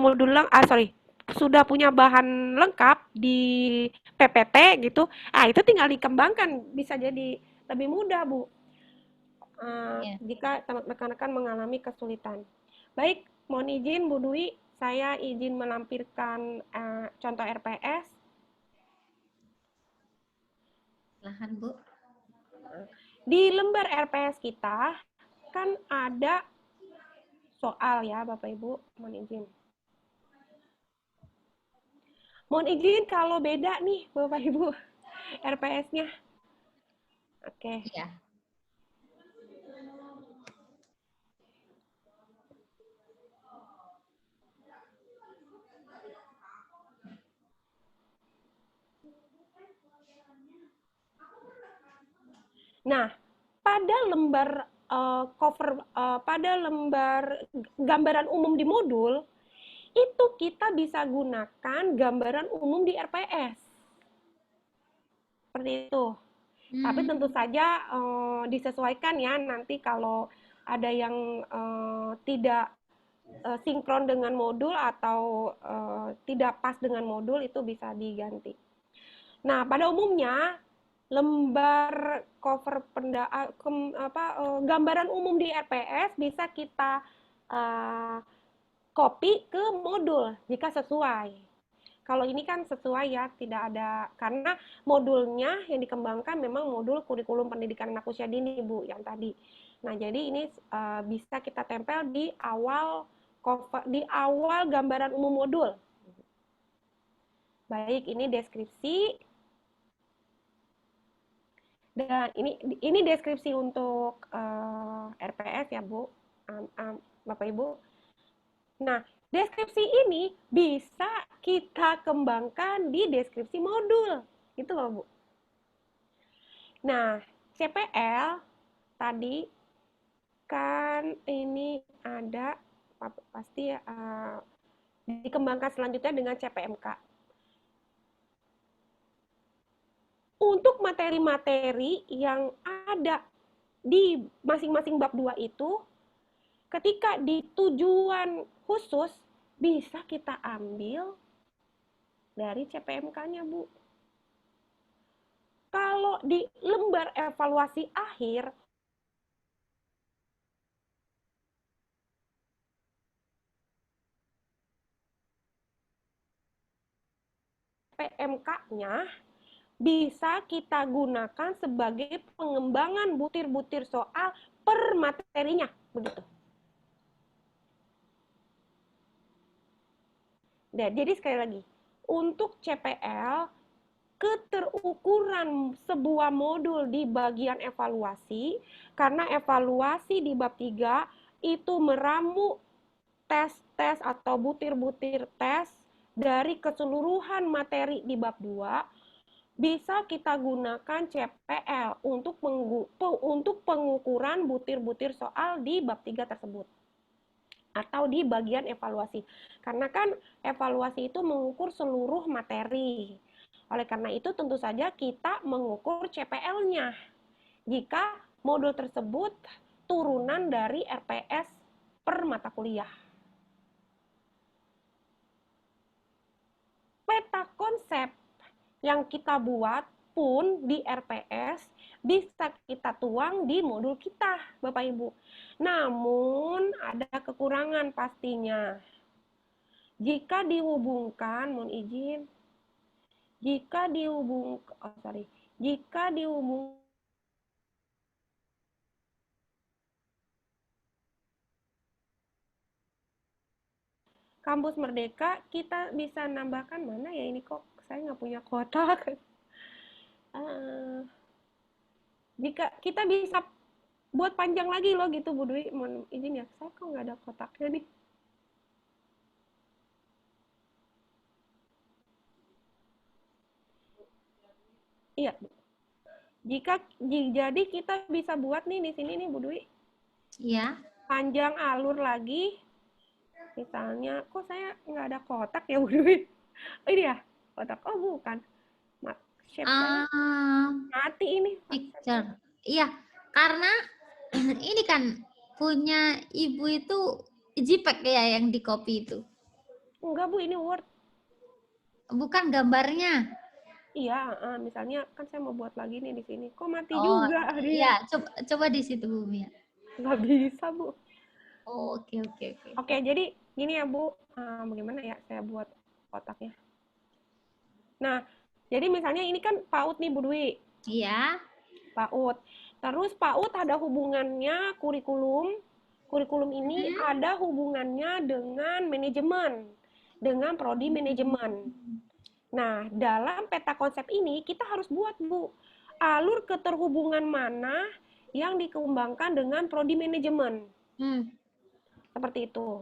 sudah punya bahan lengkap di PPT gitu, itu tinggal dikembangkan, bisa jadi lebih mudah Bu. Jika rekan-rekan mengalami kesulitan. Baik, mohon izin Bu Dwi, saya izin melampirkan contoh RPS. Silahkan Bu. Di lembar RPS kita kan ada soal ya Bapak Ibu, mohon izin. Mohon izin kalau beda nih Bapak Ibu RPS-nya. Oke. Ya. Nah, pada lembar pada lembar gambaran umum di modul, itu kita bisa gunakan gambaran umum di RPS. Seperti itu. Tapi tentu saja disesuaikan ya, nanti kalau ada yang tidak sinkron dengan modul atau tidak pas dengan modul, itu bisa diganti. Nah, pada umumnya lembar cover gambaran umum di RPS bisa kita copy ke modul jika sesuai. Kalau ini kan sesuai ya, tidak ada, karena modulnya yang dikembangkan memang modul kurikulum pendidikan anak usia dini Bu yang tadi. Nah, jadi ini bisa kita tempel di awal gambaran umum modul. Baik, ini deskripsi. Dan ini deskripsi untuk RPS ya Bu, Bapak Ibu. Nah, deskripsi ini bisa kita kembangkan di deskripsi modul, gitu loh Bu. Nah, CPL tadi kan ini ada pasti dikembangkan selanjutnya dengan CPMK. Untuk materi-materi yang ada di masing-masing bab 2 itu, ketika di tujuan khusus bisa kita ambil dari CPMK-nya, Bu. Kalau di lembar evaluasi akhir, CPMK-nya bisa kita gunakan sebagai pengembangan butir-butir soal per materinya, begitu. Nah, jadi sekali lagi, untuk CPL, keterukuran sebuah modul di bagian evaluasi, karena evaluasi di bab 3 itu meramu tes-tes atau butir-butir tes dari keseluruhan materi di bab 2, bisa kita gunakan CPL untuk pengukuran butir-butir soal di bab 3 tersebut. Atau di bagian evaluasi. Karena kan evaluasi itu mengukur seluruh materi. Oleh karena itu tentu saja kita mengukur CPL-nya. Jika modul tersebut turunan dari RPS per mata kuliah. Peta konsep yang kita buat pun di RPS bisa kita tuang di modul kita, Bapak Ibu. Namun ada kekurangan pastinya. Jika dihubungkan, mohon izin, jika dihubungkan Kampus Merdeka, kita bisa nambahkan mana ya ini kok saya nggak punya kotak. Jika kita bisa buat panjang lagi loh gitu Bu Dwi, mohon izin ya, saya kok nggak ada kotaknya nih. Iya. Jadi kita bisa buat nih di sini nih Bu Dwi. Iya. Panjang alur lagi. Misalnya, kok saya nggak ada kotak ya Bu Dwi? Oh ini ya, kotak. Oh bukan. Shape saya mati ini. Picture. Iya, karena ini kan punya Ibu itu JPEG ya yang di copy itu. Enggak Bu, ini Word. Bukan gambarnya. Iya, misalnya kan saya mau buat lagi nih di sini. Kok mati Oh, juga dia? iya, coba di situ Bu Mia. Nggak bisa Bu. Oh, oke. Oke, jadi gini ya Bu. Bagaimana ya saya buat kotaknya? Nah, jadi misalnya ini kan PAUD nih Bu Dwi. Iya. PAUD. Terus PAUD ada hubungannya kurikulum. Kurikulum ini ada hubungannya dengan manajemen. Dengan prodi manajemen. Nah, dalam peta konsep ini kita harus buat, Bu, alur keterhubungan mana yang dikembangkan dengan prodi manajemen. Seperti itu.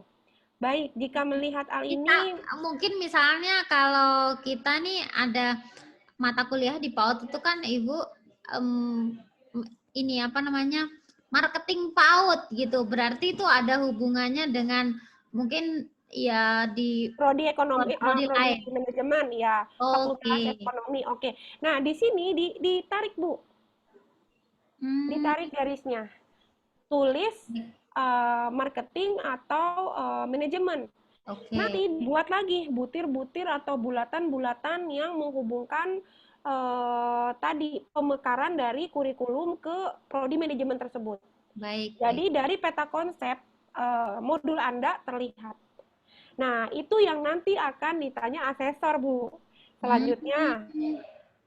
Baik, jika melihat hal ini, mungkin misalnya kalau kita nih ada mata kuliah di PAUD itu kan Ibu ini apa namanya marketing PAUD gitu. Berarti itu ada hubungannya dengan mungkin ya di prodi ekonomi, prodi lain. manajemen ya, fakultas ekonomi. Oke. Nah, di sini ditarik Bu, ditarik garisnya, tulis marketing atau manajemen. Nanti buat lagi butir-butir atau bulatan-bulatan yang menghubungkan tadi pemekaran dari kurikulum ke prodi manajemen tersebut. Baik. Jadi dari peta konsep modul Anda terlihat. Nah, itu yang nanti akan ditanya asesor, Bu.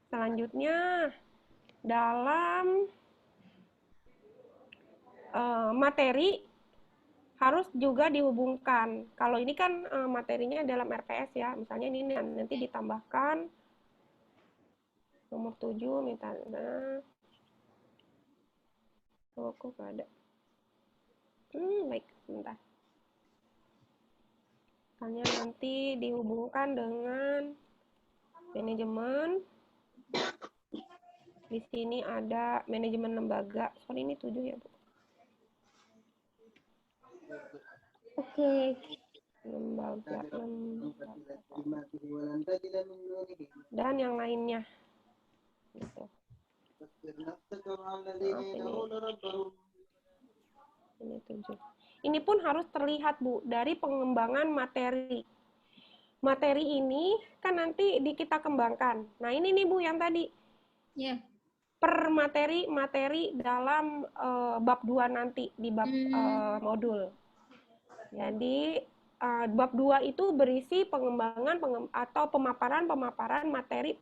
Selanjutnya dalam materi harus juga dihubungkan. Kalau ini kan materinya dalam RPS ya. Misalnya ini nanti ditambahkan nomor 7 misalnya. Oh, kok nggak ada. Baik, sebentar. Misalnya nanti dihubungkan dengan manajemen. Di sini ada manajemen lembaga. Soal ini 7 ya, Bu. Oke. Lembaga. Dan yang lainnya. Gitu. Ini 7. ini pun harus terlihat, Bu, dari pengembangan materi. Materi ini kan nanti kita kembangkan. Nah, ini nih, Bu, yang tadi. Ya. Per materi dalam bab 2 nanti, di bab modul. Jadi, bab 2 itu berisi pengembangan atau pemaparan materi.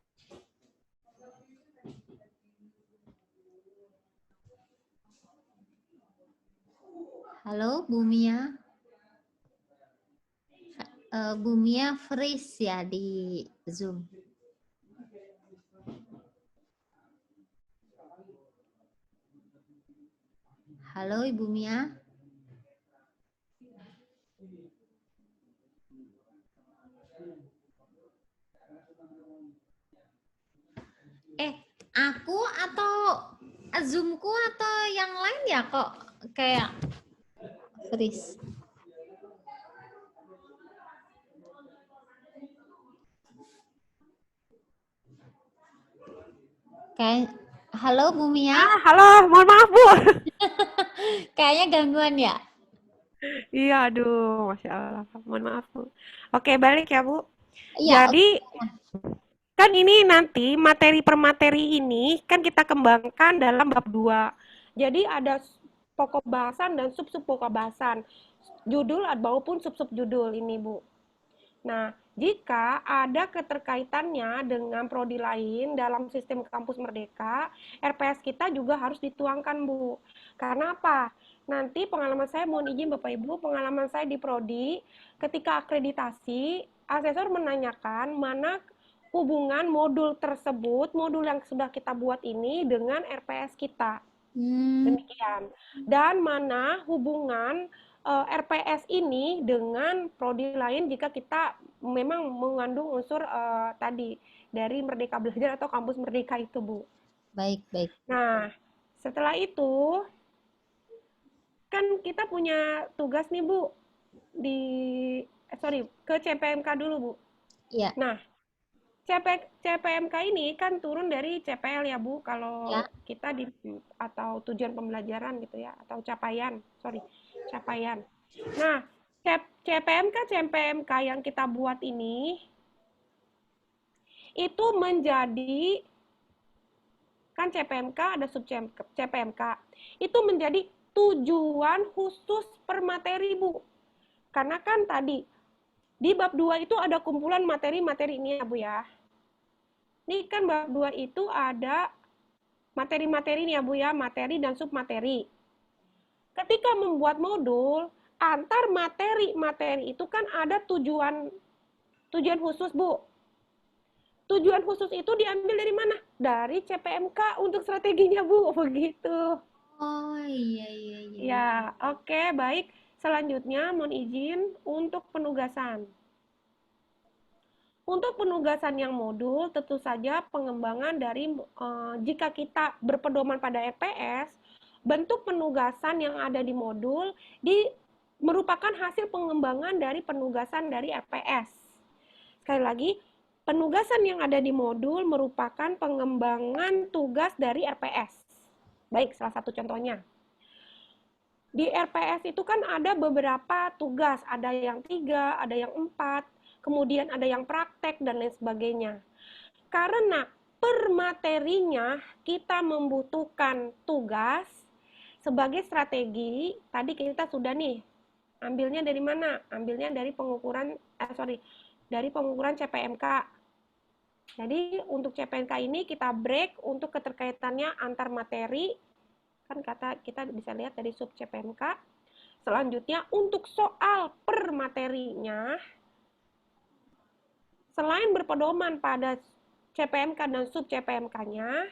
Halo, Bu Mia. Bu Mia freeze ya di Zoom. Halo, Ibu Mia. Aku atau Zoom-ku atau yang lain ya kok kayak freeze. Kayak halo Bu Mia. Halo, mohon maaf, Bu. Kayaknya gangguan ya? Iya, aduh, Masya Allah. Mohon maaf, Bu. Oke, balik ya, Bu. Iya. Jadi, kan ini nanti materi per materi ini kan kita kembangkan dalam bab 2. Jadi ada pokok bahasan dan sub-sub pokok bahasan. Judul maupun sub-sub judul ini, Bu. Nah, jika ada keterkaitannya dengan prodi lain dalam sistem kampus Merdeka, RPS kita juga harus dituangkan, Bu. Karena apa? Nanti pengalaman saya, mohon izin Bapak Ibu, pengalaman saya di prodi, ketika akreditasi, asesor menanyakan mana hubungan modul tersebut, modul yang sudah kita buat ini dengan RPS kita. Demikian. Dan mana hubungan RPS ini dengan prodi lain jika kita memang mengandung unsur tadi dari Merdeka Belajar atau Kampus Merdeka itu, Bu. Baik. Nah, setelah itu kan kita punya tugas nih, Bu, ke CPMK dulu, Bu. Iya. Nah, CPMK ini kan turun dari CPL ya, Bu, kalau ya. kita atau tujuan pembelajaran gitu ya, atau capaian. Nah, CPMK yang kita buat ini itu menjadi, kan CPMK ada sub CPMK, itu menjadi tujuan khusus per materi, Bu. Karena kan tadi di bab 2 itu ada kumpulan materi-materi ini ya, Bu ya. Ini kan bab 2 itu ada materi-materi nih ya, Bu ya, materi dan submateri. Ketika membuat modul, antar materi-materi itu kan ada tujuan khusus, Bu. Tujuan khusus itu diambil dari mana? Dari CPMK untuk strateginya, Bu, begitu. Oh, iya. Ya, oke, baik. Selanjutnya mohon izin untuk penugasan. Untuk penugasan yang modul, tentu saja pengembangan dari jika kita berpedoman pada RPS, bentuk penugasan yang ada di modul merupakan hasil pengembangan dari penugasan dari RPS. Sekali lagi, penugasan yang ada di modul merupakan pengembangan tugas dari RPS. Baik, salah satu contohnya. Di RPS itu kan ada beberapa tugas, ada yang 3, ada yang 4, kemudian ada yang praktek, dan lain sebagainya. Karena per materinya kita membutuhkan tugas sebagai strategi, tadi kita sudah nih, ambilnya dari mana? Ambilnya dari pengukuran CPMK. Jadi untuk CPMK ini kita break untuk keterkaitannya antar materi, kan kita bisa lihat dari sub CPMK. Selanjutnya untuk soal per materinya, selain berpedoman pada CPMK dan sub CPMK-nya,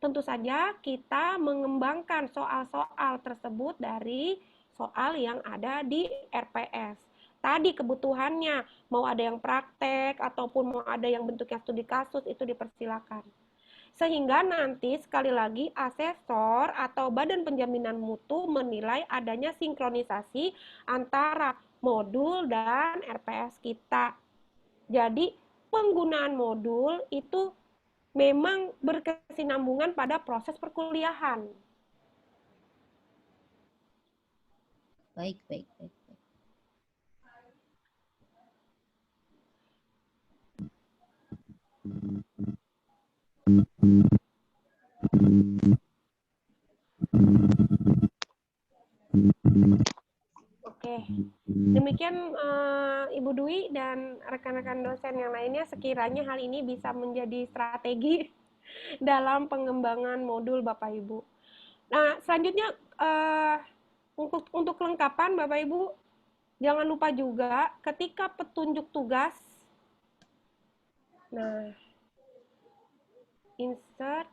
tentu saja kita mengembangkan soal-soal tersebut dari soal yang ada di RPS. Tadi kebutuhannya, mau ada yang praktek ataupun mau ada yang bentuknya studi kasus, itu dipersilakan. Sehingga nanti sekali lagi asesor atau badan penjaminan mutu menilai adanya sinkronisasi antara modul dan RPS kita. Jadi penggunaan modul itu memang berkesinambungan pada proses perkuliahan. Baik, baik, baik. Oke, demikian Ibu Dwi dan rekan-rekan dosen yang lainnya, sekiranya hal ini bisa menjadi strategi dalam pengembangan modul Bapak Ibu. Nah, selanjutnya untuk kelengkapan Bapak Ibu, jangan lupa juga ketika petunjuk tugas, nah, insert,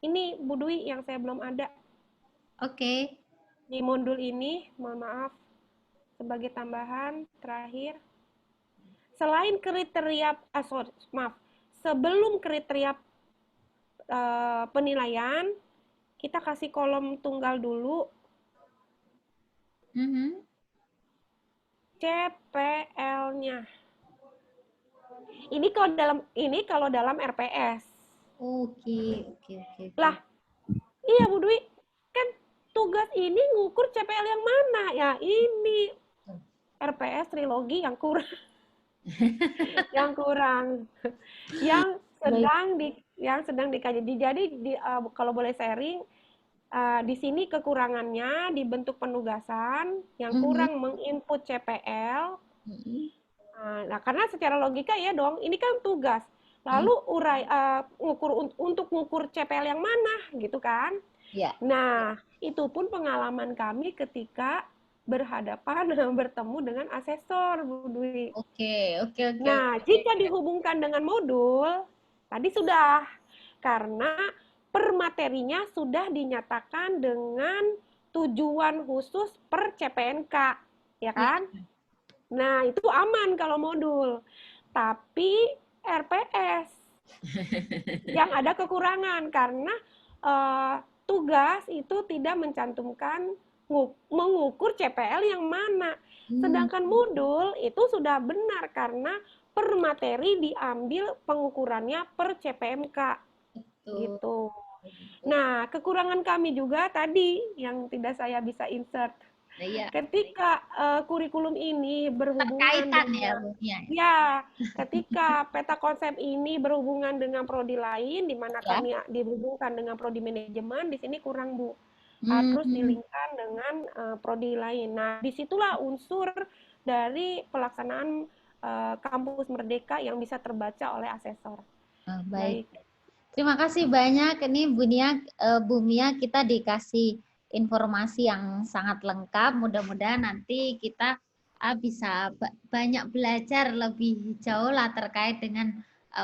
ini Bu Dwi yang saya belum ada Oke. di modul ini, mohon maaf, sebagai tambahan terakhir, selain kriteria, sebelum kriteria penilaian, kita kasih kolom tunggal dulu, Mhm. CPL-nya. Ini kalau dalam RPS. Oke, oke, oke. Lah, iya Bu Dwi, kan tugas ini ngukur CPL yang mana? Ya ini RPS trilogi yang kurang. yang kurang. Yang sedang dikaji. Jadi kalau boleh sharing, di sini kekurangannya di bentuk penugasan yang kurang menginput CPL. Nah, karena secara logika ya dong, ini kan tugas. Lalu untuk ngukur CPL yang mana, gitu kan? Ya. Nah, itu pun pengalaman kami ketika berhadapan bertemu dengan asesor, Bu Dwi. Oke. Nah, jika dihubungkan dengan modul, tadi sudah, karena per materinya sudah dinyatakan dengan tujuan khusus per CPNK, ya kan? Nah, itu aman kalau modul. Tapi RPS yang ada kekurangan karena tugas itu tidak mencantumkan mengukur CPL yang mana. Sedangkan modul itu sudah benar karena per materi diambil pengukurannya per CPMK. Gitu. Nah, kekurangan kami juga tadi yang tidak saya bisa insert. Ketika kurikulum ini berhubungan ketika peta konsep ini berhubungan dengan prodi lain, di mana kami dihubungkan dengan prodi manajemen, di sini kurang Bu. Harus dilingkan dengan prodi lain. Nah, disitulah unsur dari pelaksanaan kampus merdeka yang bisa terbaca oleh asesor. Baik. Terima kasih banyak. Ini Bu Mia, kita dikasih informasi yang sangat lengkap. Mudah-mudahan nanti kita bisa banyak belajar lebih jauh lah terkait dengan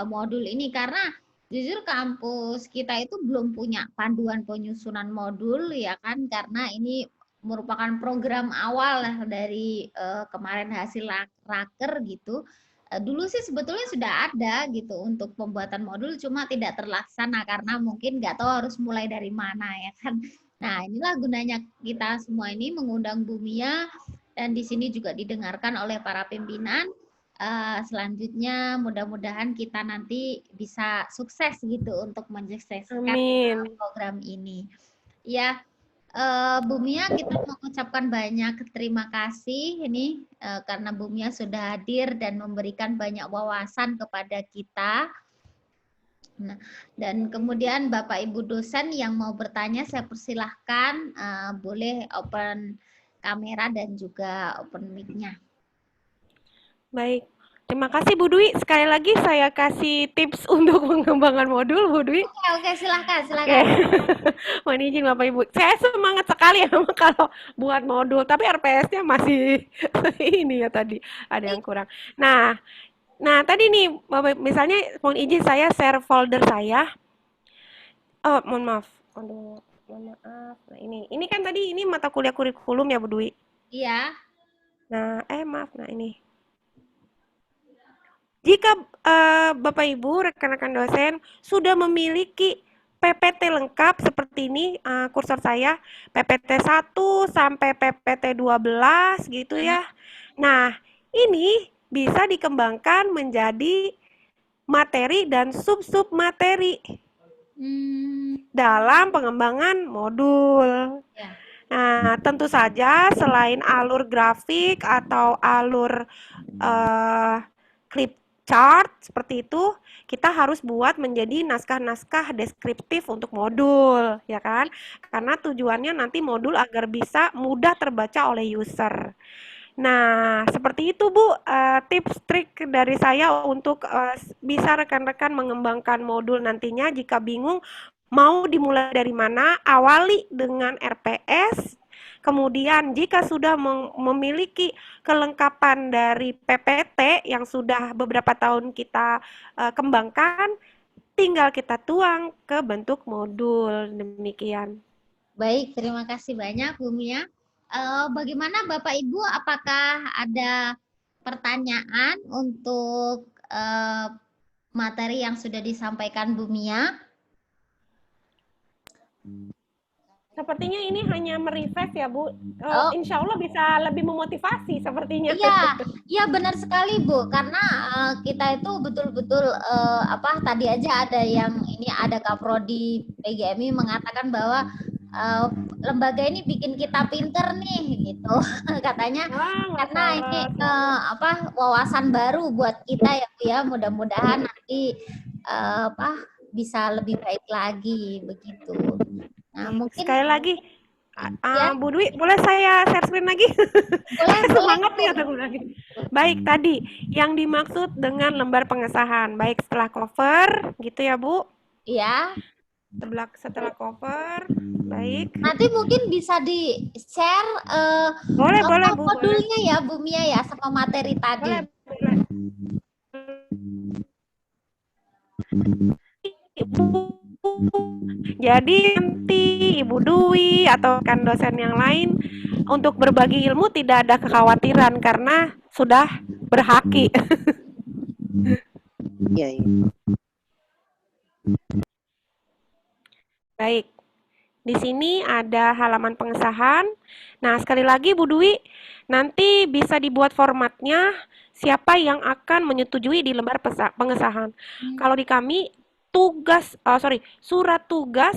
modul ini, karena jujur kampus kita itu belum punya panduan penyusunan modul ya kan, karena ini merupakan program awal dari kemarin hasil raker gitu. Dulu sih sebetulnya sudah ada gitu untuk pembuatan modul, cuma tidak terlaksana karena mungkin nggak tahu harus mulai dari mana ya kan. Nah, inilah gunanya kita semua ini mengundang Bu Mia, dan di sini juga didengarkan oleh para pimpinan. Selanjutnya mudah-mudahan kita nanti bisa sukses gitu untuk mensukseskan program ini. Ya, Bu Mia, kita mengucapkan banyak terima kasih ini karena Bu Mia sudah hadir dan memberikan banyak wawasan kepada kita. Nah, dan kemudian Bapak Ibu dosen yang mau bertanya, saya persilahkan, boleh open kamera dan juga open mic-nya. Baik. Terima kasih Bu Dwi. Sekali lagi saya kasih tips untuk pengembangan modul, Bu Dwi. Oke, silakan. Mohon izin Bapak Ibu. Saya semangat sekali ya kalau buat modul, tapi RPS-nya masih ini ya tadi ada yang kurang. Nah tadi nih Bapak, misalnya mohon izin saya share folder saya. Oh, mohon maaf. Mohon maaf. Nah, ini kan tadi ini mata kuliah kurikulum ya Bu Dwi? Iya. Nah, maaf. Nah, ini. Jika Bapak Ibu, rekan-rekan dosen sudah memiliki PPT lengkap seperti ini, kursor saya, PPT 1 sampai PPT 12 gitu ya. Nah, ini bisa dikembangkan menjadi materi dan sub-sub materi dalam pengembangan modul. Nah, Nah, tentu saja selain alur grafik atau alur clip chart seperti itu, kita harus buat menjadi naskah-naskah deskriptif untuk modul, ya kan? Karena tujuannya nanti modul agar bisa mudah terbaca oleh user. Nah, seperti itu Bu, tips trik dari saya untuk bisa rekan-rekan mengembangkan modul nantinya. Jika bingung mau dimulai dari mana, awali dengan RPS. Kemudian jika sudah memiliki kelengkapan dari PPT yang sudah beberapa tahun kita kembangkan, tinggal kita tuang ke bentuk modul. Demikian. Baik, terima kasih banyak Bu Mia. Bagaimana Bapak Ibu, apakah ada pertanyaan untuk materi yang sudah disampaikan Bu Mia? Sepertinya ini hanya merefresh ya Bu. Oh. Insya Allah bisa lebih memotivasi sepertinya. Iya benar sekali Bu. Karena kita itu betul-betul tadi aja ada yang ini ada Kaprodi PGMI mengatakan bahwa lembaga ini bikin kita pinter nih gitu katanya. Karena ini wawasan baru buat kita ya Bu ya. Mudah-mudahan nanti bisa lebih baik lagi begitu. Nah, mungkin sekali lagi, Bu Dwi, boleh saya share screen lagi? Boleh, semangat nih aku lagi. Baik, tadi yang dimaksud dengan lembar pengesahan, baik setelah cover, gitu ya Bu? Iya. Setelah cover, baik. Nanti mungkin bisa di-share boleh Bu, modulnya ya Bu Mia ya, sama materi tadi. Boleh. Jadi nanti Ibu Dwi atau kan dosen yang lain untuk berbagi ilmu tidak ada kekhawatiran karena sudah berhaki. Iya. Baik. Di sini ada halaman pengesahan. Nah, sekali lagi Bu Dwi, nanti bisa dibuat formatnya siapa yang akan menyetujui di lembar pengesahan. Kalau di kami surat tugas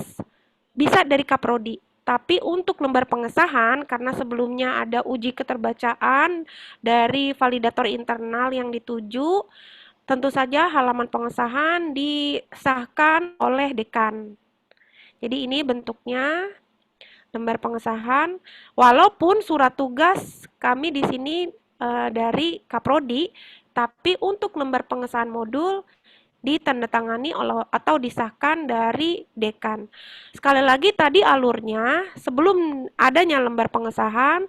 bisa dari Kaprodi. Tapi untuk lembar pengesahan, karena sebelumnya ada uji keterbacaan dari validator internal yang dituju, tentu saja halaman pengesahan disahkan oleh dekan. Jadi ini bentuknya lembar pengesahan. Walaupun surat tugas kami di sini dari Kaprodi, tapi untuk lembar pengesahan modul ditandatangani atau disahkan dari dekan. Sekali lagi tadi alurnya sebelum adanya lembar pengesahan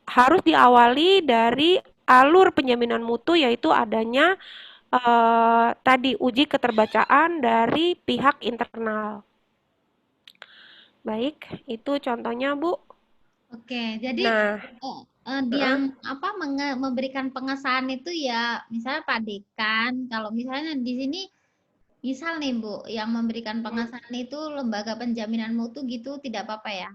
harus diawali dari alur penjaminan mutu, yaitu adanya tadi uji keterbacaan dari pihak internal. Baik, itu contohnya Bu. Oke, jadi yang memberikan pengesahan itu ya misalnya Pak Dekan. Kalau misalnya di sini misal nih Bu, yang memberikan pengesahan itu lembaga penjaminan mutu gitu, tidak apa-apa ya?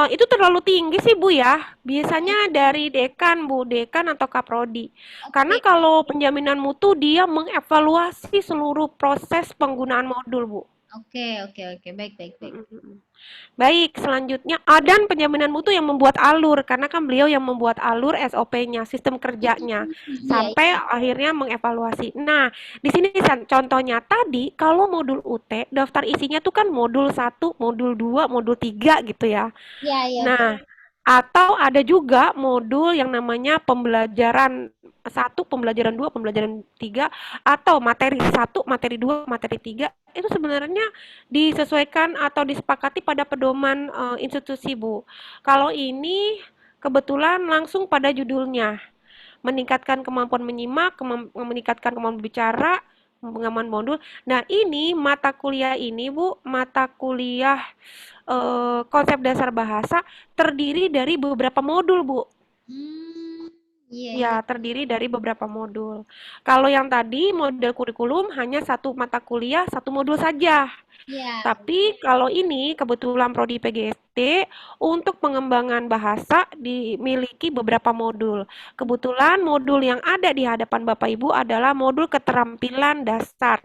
Itu terlalu tinggi sih Bu ya. Biasanya dari dekan Bu, dekan atau Kaprodi. Karena kalau penjaminan mutu dia mengevaluasi seluruh proses penggunaan modul Bu. Oke, baik. Baik, selanjutnya dan penjaminan mutu yang membuat alur, karena kan beliau yang membuat alur SOP-nya, sistem kerjanya, sampai akhirnya mengevaluasi. Nah, di sini contohnya tadi, kalau modul UT, daftar isinya tuh kan modul 1, modul 2, modul 3 gitu ya. Iya. Nah, atau ada juga modul yang namanya pembelajaran 1, pembelajaran 2, pembelajaran 3, atau materi 1, materi 2, materi 3, itu sebenarnya disesuaikan atau disepakati pada pedoman institusi Bu. Kalau ini kebetulan langsung pada judulnya, meningkatkan kemampuan menyimak, meningkatkan kemampuan bicara, pengembangan modul. Nah ini mata kuliah ini Bu, mata kuliah konsep dasar bahasa terdiri dari beberapa modul Bu. Ya, terdiri dari beberapa modul. Kalau yang tadi model kurikulum hanya satu mata kuliah, satu modul saja. Tapi kalau ini kebetulan Prodi PGSD untuk pengembangan bahasa dimiliki beberapa modul. Kebetulan modul yang ada di hadapan Bapak Ibu adalah modul keterampilan dasar.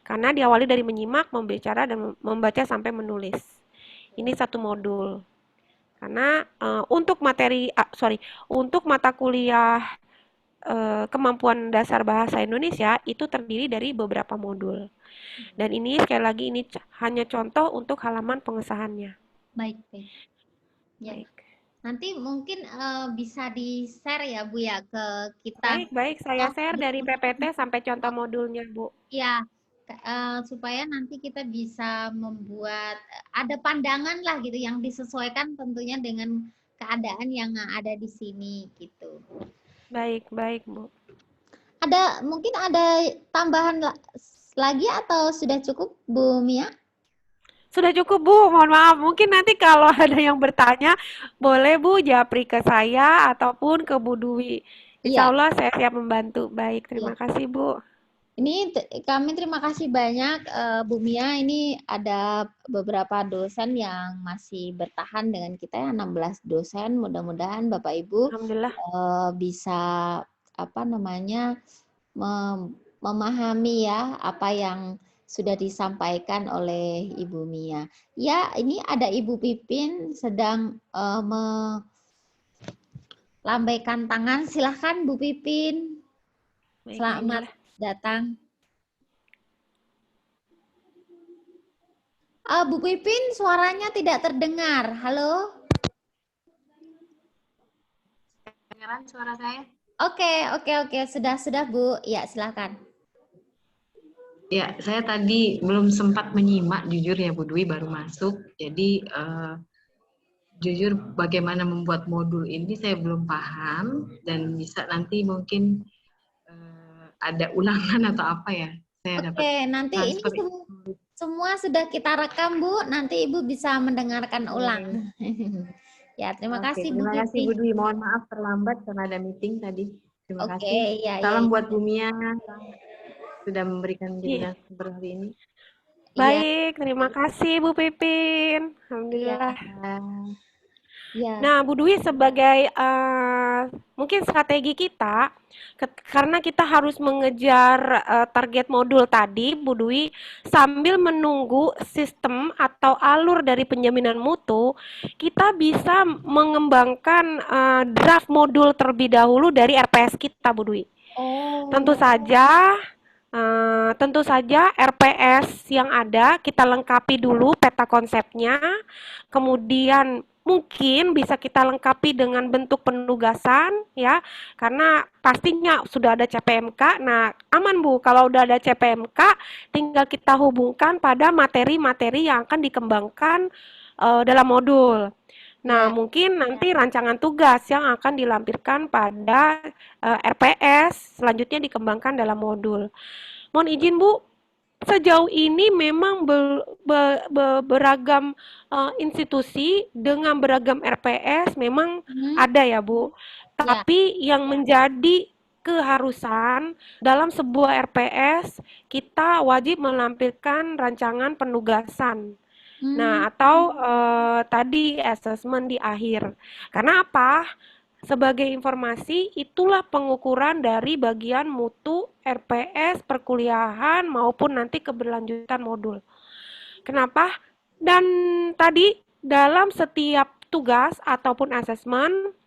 Karena diawali dari menyimak, membicara, dan membaca sampai menulis. Ini satu modul. Karena untuk untuk mata kuliah kemampuan dasar bahasa Indonesia itu terdiri dari beberapa modul. Dan ini sekali lagi ini hanya contoh untuk halaman pengesahannya. Baik, baik. Ya. Baik. Nanti mungkin bisa di-share ya Bu ya ke kita. Baik, saya share dari PPT sampai contoh modulnya, Bu. Ya, supaya nanti kita bisa membuat ada pandangan lah gitu yang disesuaikan tentunya dengan keadaan yang ada di sini gitu. Baik, Bu. Mungkin ada tambahan lagi atau sudah cukup Bu Mia? Sudah cukup, Bu. Mohon maaf. Mungkin nanti kalau ada yang bertanya, boleh Bu japri ke saya ataupun ke Bu Dwi. Insya Iya. Allah saya siap membantu. Baik, terima kasih, Bu. Ini kami terima kasih banyak Bu Mia. Ini ada beberapa dosen yang masih bertahan dengan kita ya, 16 dosen. Mudah-mudahan Bapak Ibu Alhamdulillah. Bisa memahami ya apa yang sudah disampaikan oleh Ibu Mia. Ya, ini ada Ibu Pipin sedang melambaikan tangan. Silahkan Bu Pipin. Selamat datang. Bu Pipin, suaranya tidak terdengar. Halo? Kedengaran suara saya? Oke. Sudah, Bu. Ya, silakan. Ya, saya tadi belum sempat menyimak, jujur ya Bu Dwi, baru masuk. Jadi, jujur bagaimana membuat modul ini saya belum paham, dan bisa nanti mungkin ada ulangan atau apa ya. Saya dapat nanti ini semua sudah kita rekam, Bu. Nanti Ibu bisa mendengarkan ulang. Ya, terima kasih Bu. Terima kasih Bu Dwi. Mohon maaf terlambat karena ada meeting tadi. Terima kasih. Salam buat Bu Mia sudah memberikan penjelasan seperti ini. Baik, terima kasih Bu Pipin. Alhamdulillah. Ya. Nah, Bu Dwi sebagai mungkin strategi kita, karena kita harus mengejar target modul tadi, Bu Dwi, sambil menunggu sistem atau alur dari penjaminan mutu, kita bisa mengembangkan draft modul terlebih dahulu dari RPS kita, Bu Dwi. Tentu saja RPS yang ada kita lengkapi dulu peta konsepnya, kemudian mungkin bisa kita lengkapi dengan bentuk penugasan ya, karena pastinya sudah ada CPMK. Nah, aman Bu, kalau udah ada CPMK tinggal kita hubungkan pada materi-materi yang akan dikembangkan dalam modul. Nah, mungkin nanti rancangan tugas yang akan dilampirkan pada RPS selanjutnya dikembangkan dalam modul. Mohon izin Bu, sejauh ini memang beragam institusi dengan beragam RPS memang ada ya Bu. Tapi yang menjadi keharusan dalam sebuah RPS kita wajib melampirkan rancangan penugasan. Nah, atau tadi assessment di akhir. Karena apa? Sebagai informasi, itulah pengukuran dari bagian mutu, RPS, perkuliahan, maupun nanti keberlanjutan modul. Kenapa? Dan tadi dalam setiap tugas ataupun asesmen,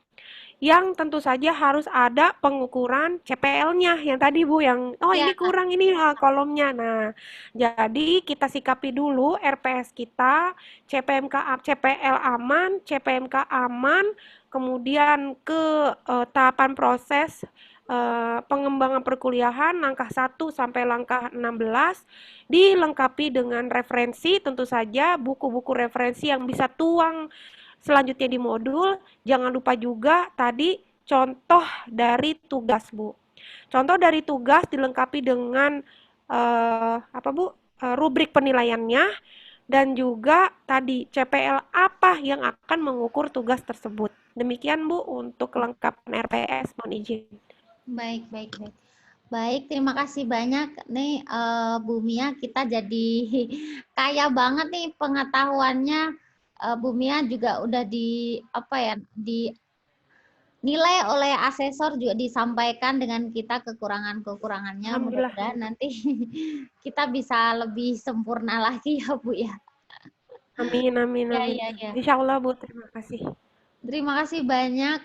yang tentu saja harus ada pengukuran CPL-nya yang tadi Bu, yang ini kurang ini kolomnya. Nah, jadi kita sikapi dulu RPS kita, CPL aman, CPMK aman, kemudian ke tahapan proses pengembangan perkuliahan langkah 1 sampai langkah 16 dilengkapi dengan referensi, tentu saja buku-buku referensi yang bisa tuang selanjutnya di modul. Jangan lupa juga tadi contoh dari tugas Bu. Contoh dari tugas dilengkapi dengan rubrik penilaiannya, dan juga tadi CPL apa yang akan mengukur tugas tersebut. Demikian Bu untuk kelengkapan RPS, mohon izin. Baik, terima kasih banyak nih Bu Mia, kita jadi kaya banget nih pengetahuannya. Bu Mia juga udah dinilai oleh asesor, juga disampaikan dengan kita kekurangannya. Mudah-mudahan nanti kita bisa lebih sempurna lagi ya Bu ya. Amin, amin, Ya, amin. ya, ya. Insya Allah, Bu. Terima kasih. Terima kasih banyak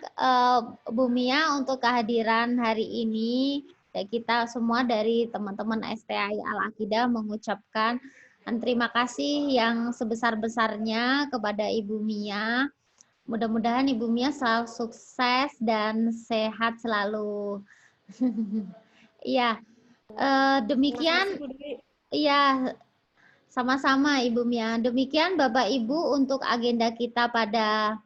Bu Mia untuk kehadiran hari ini. Ya, kita semua dari teman-teman STI Al-Aqidah mengucapkan terima kasih yang sebesar-besarnya kepada Ibu Mia. Mudah-mudahan Ibu Mia selalu sukses dan sehat selalu. Iya, Terima demikian. kasih, Bu Dwi. Iya, sama-sama Ibu Mia. Demikian Bapak Ibu untuk agenda kita pada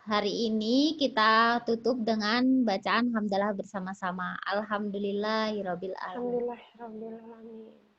hari ini. Kita tutup dengan bacaan hamdalah bersama-sama. Alhamdulillahirabbil alamin. Alhamdulillah, Rabbil Alamin.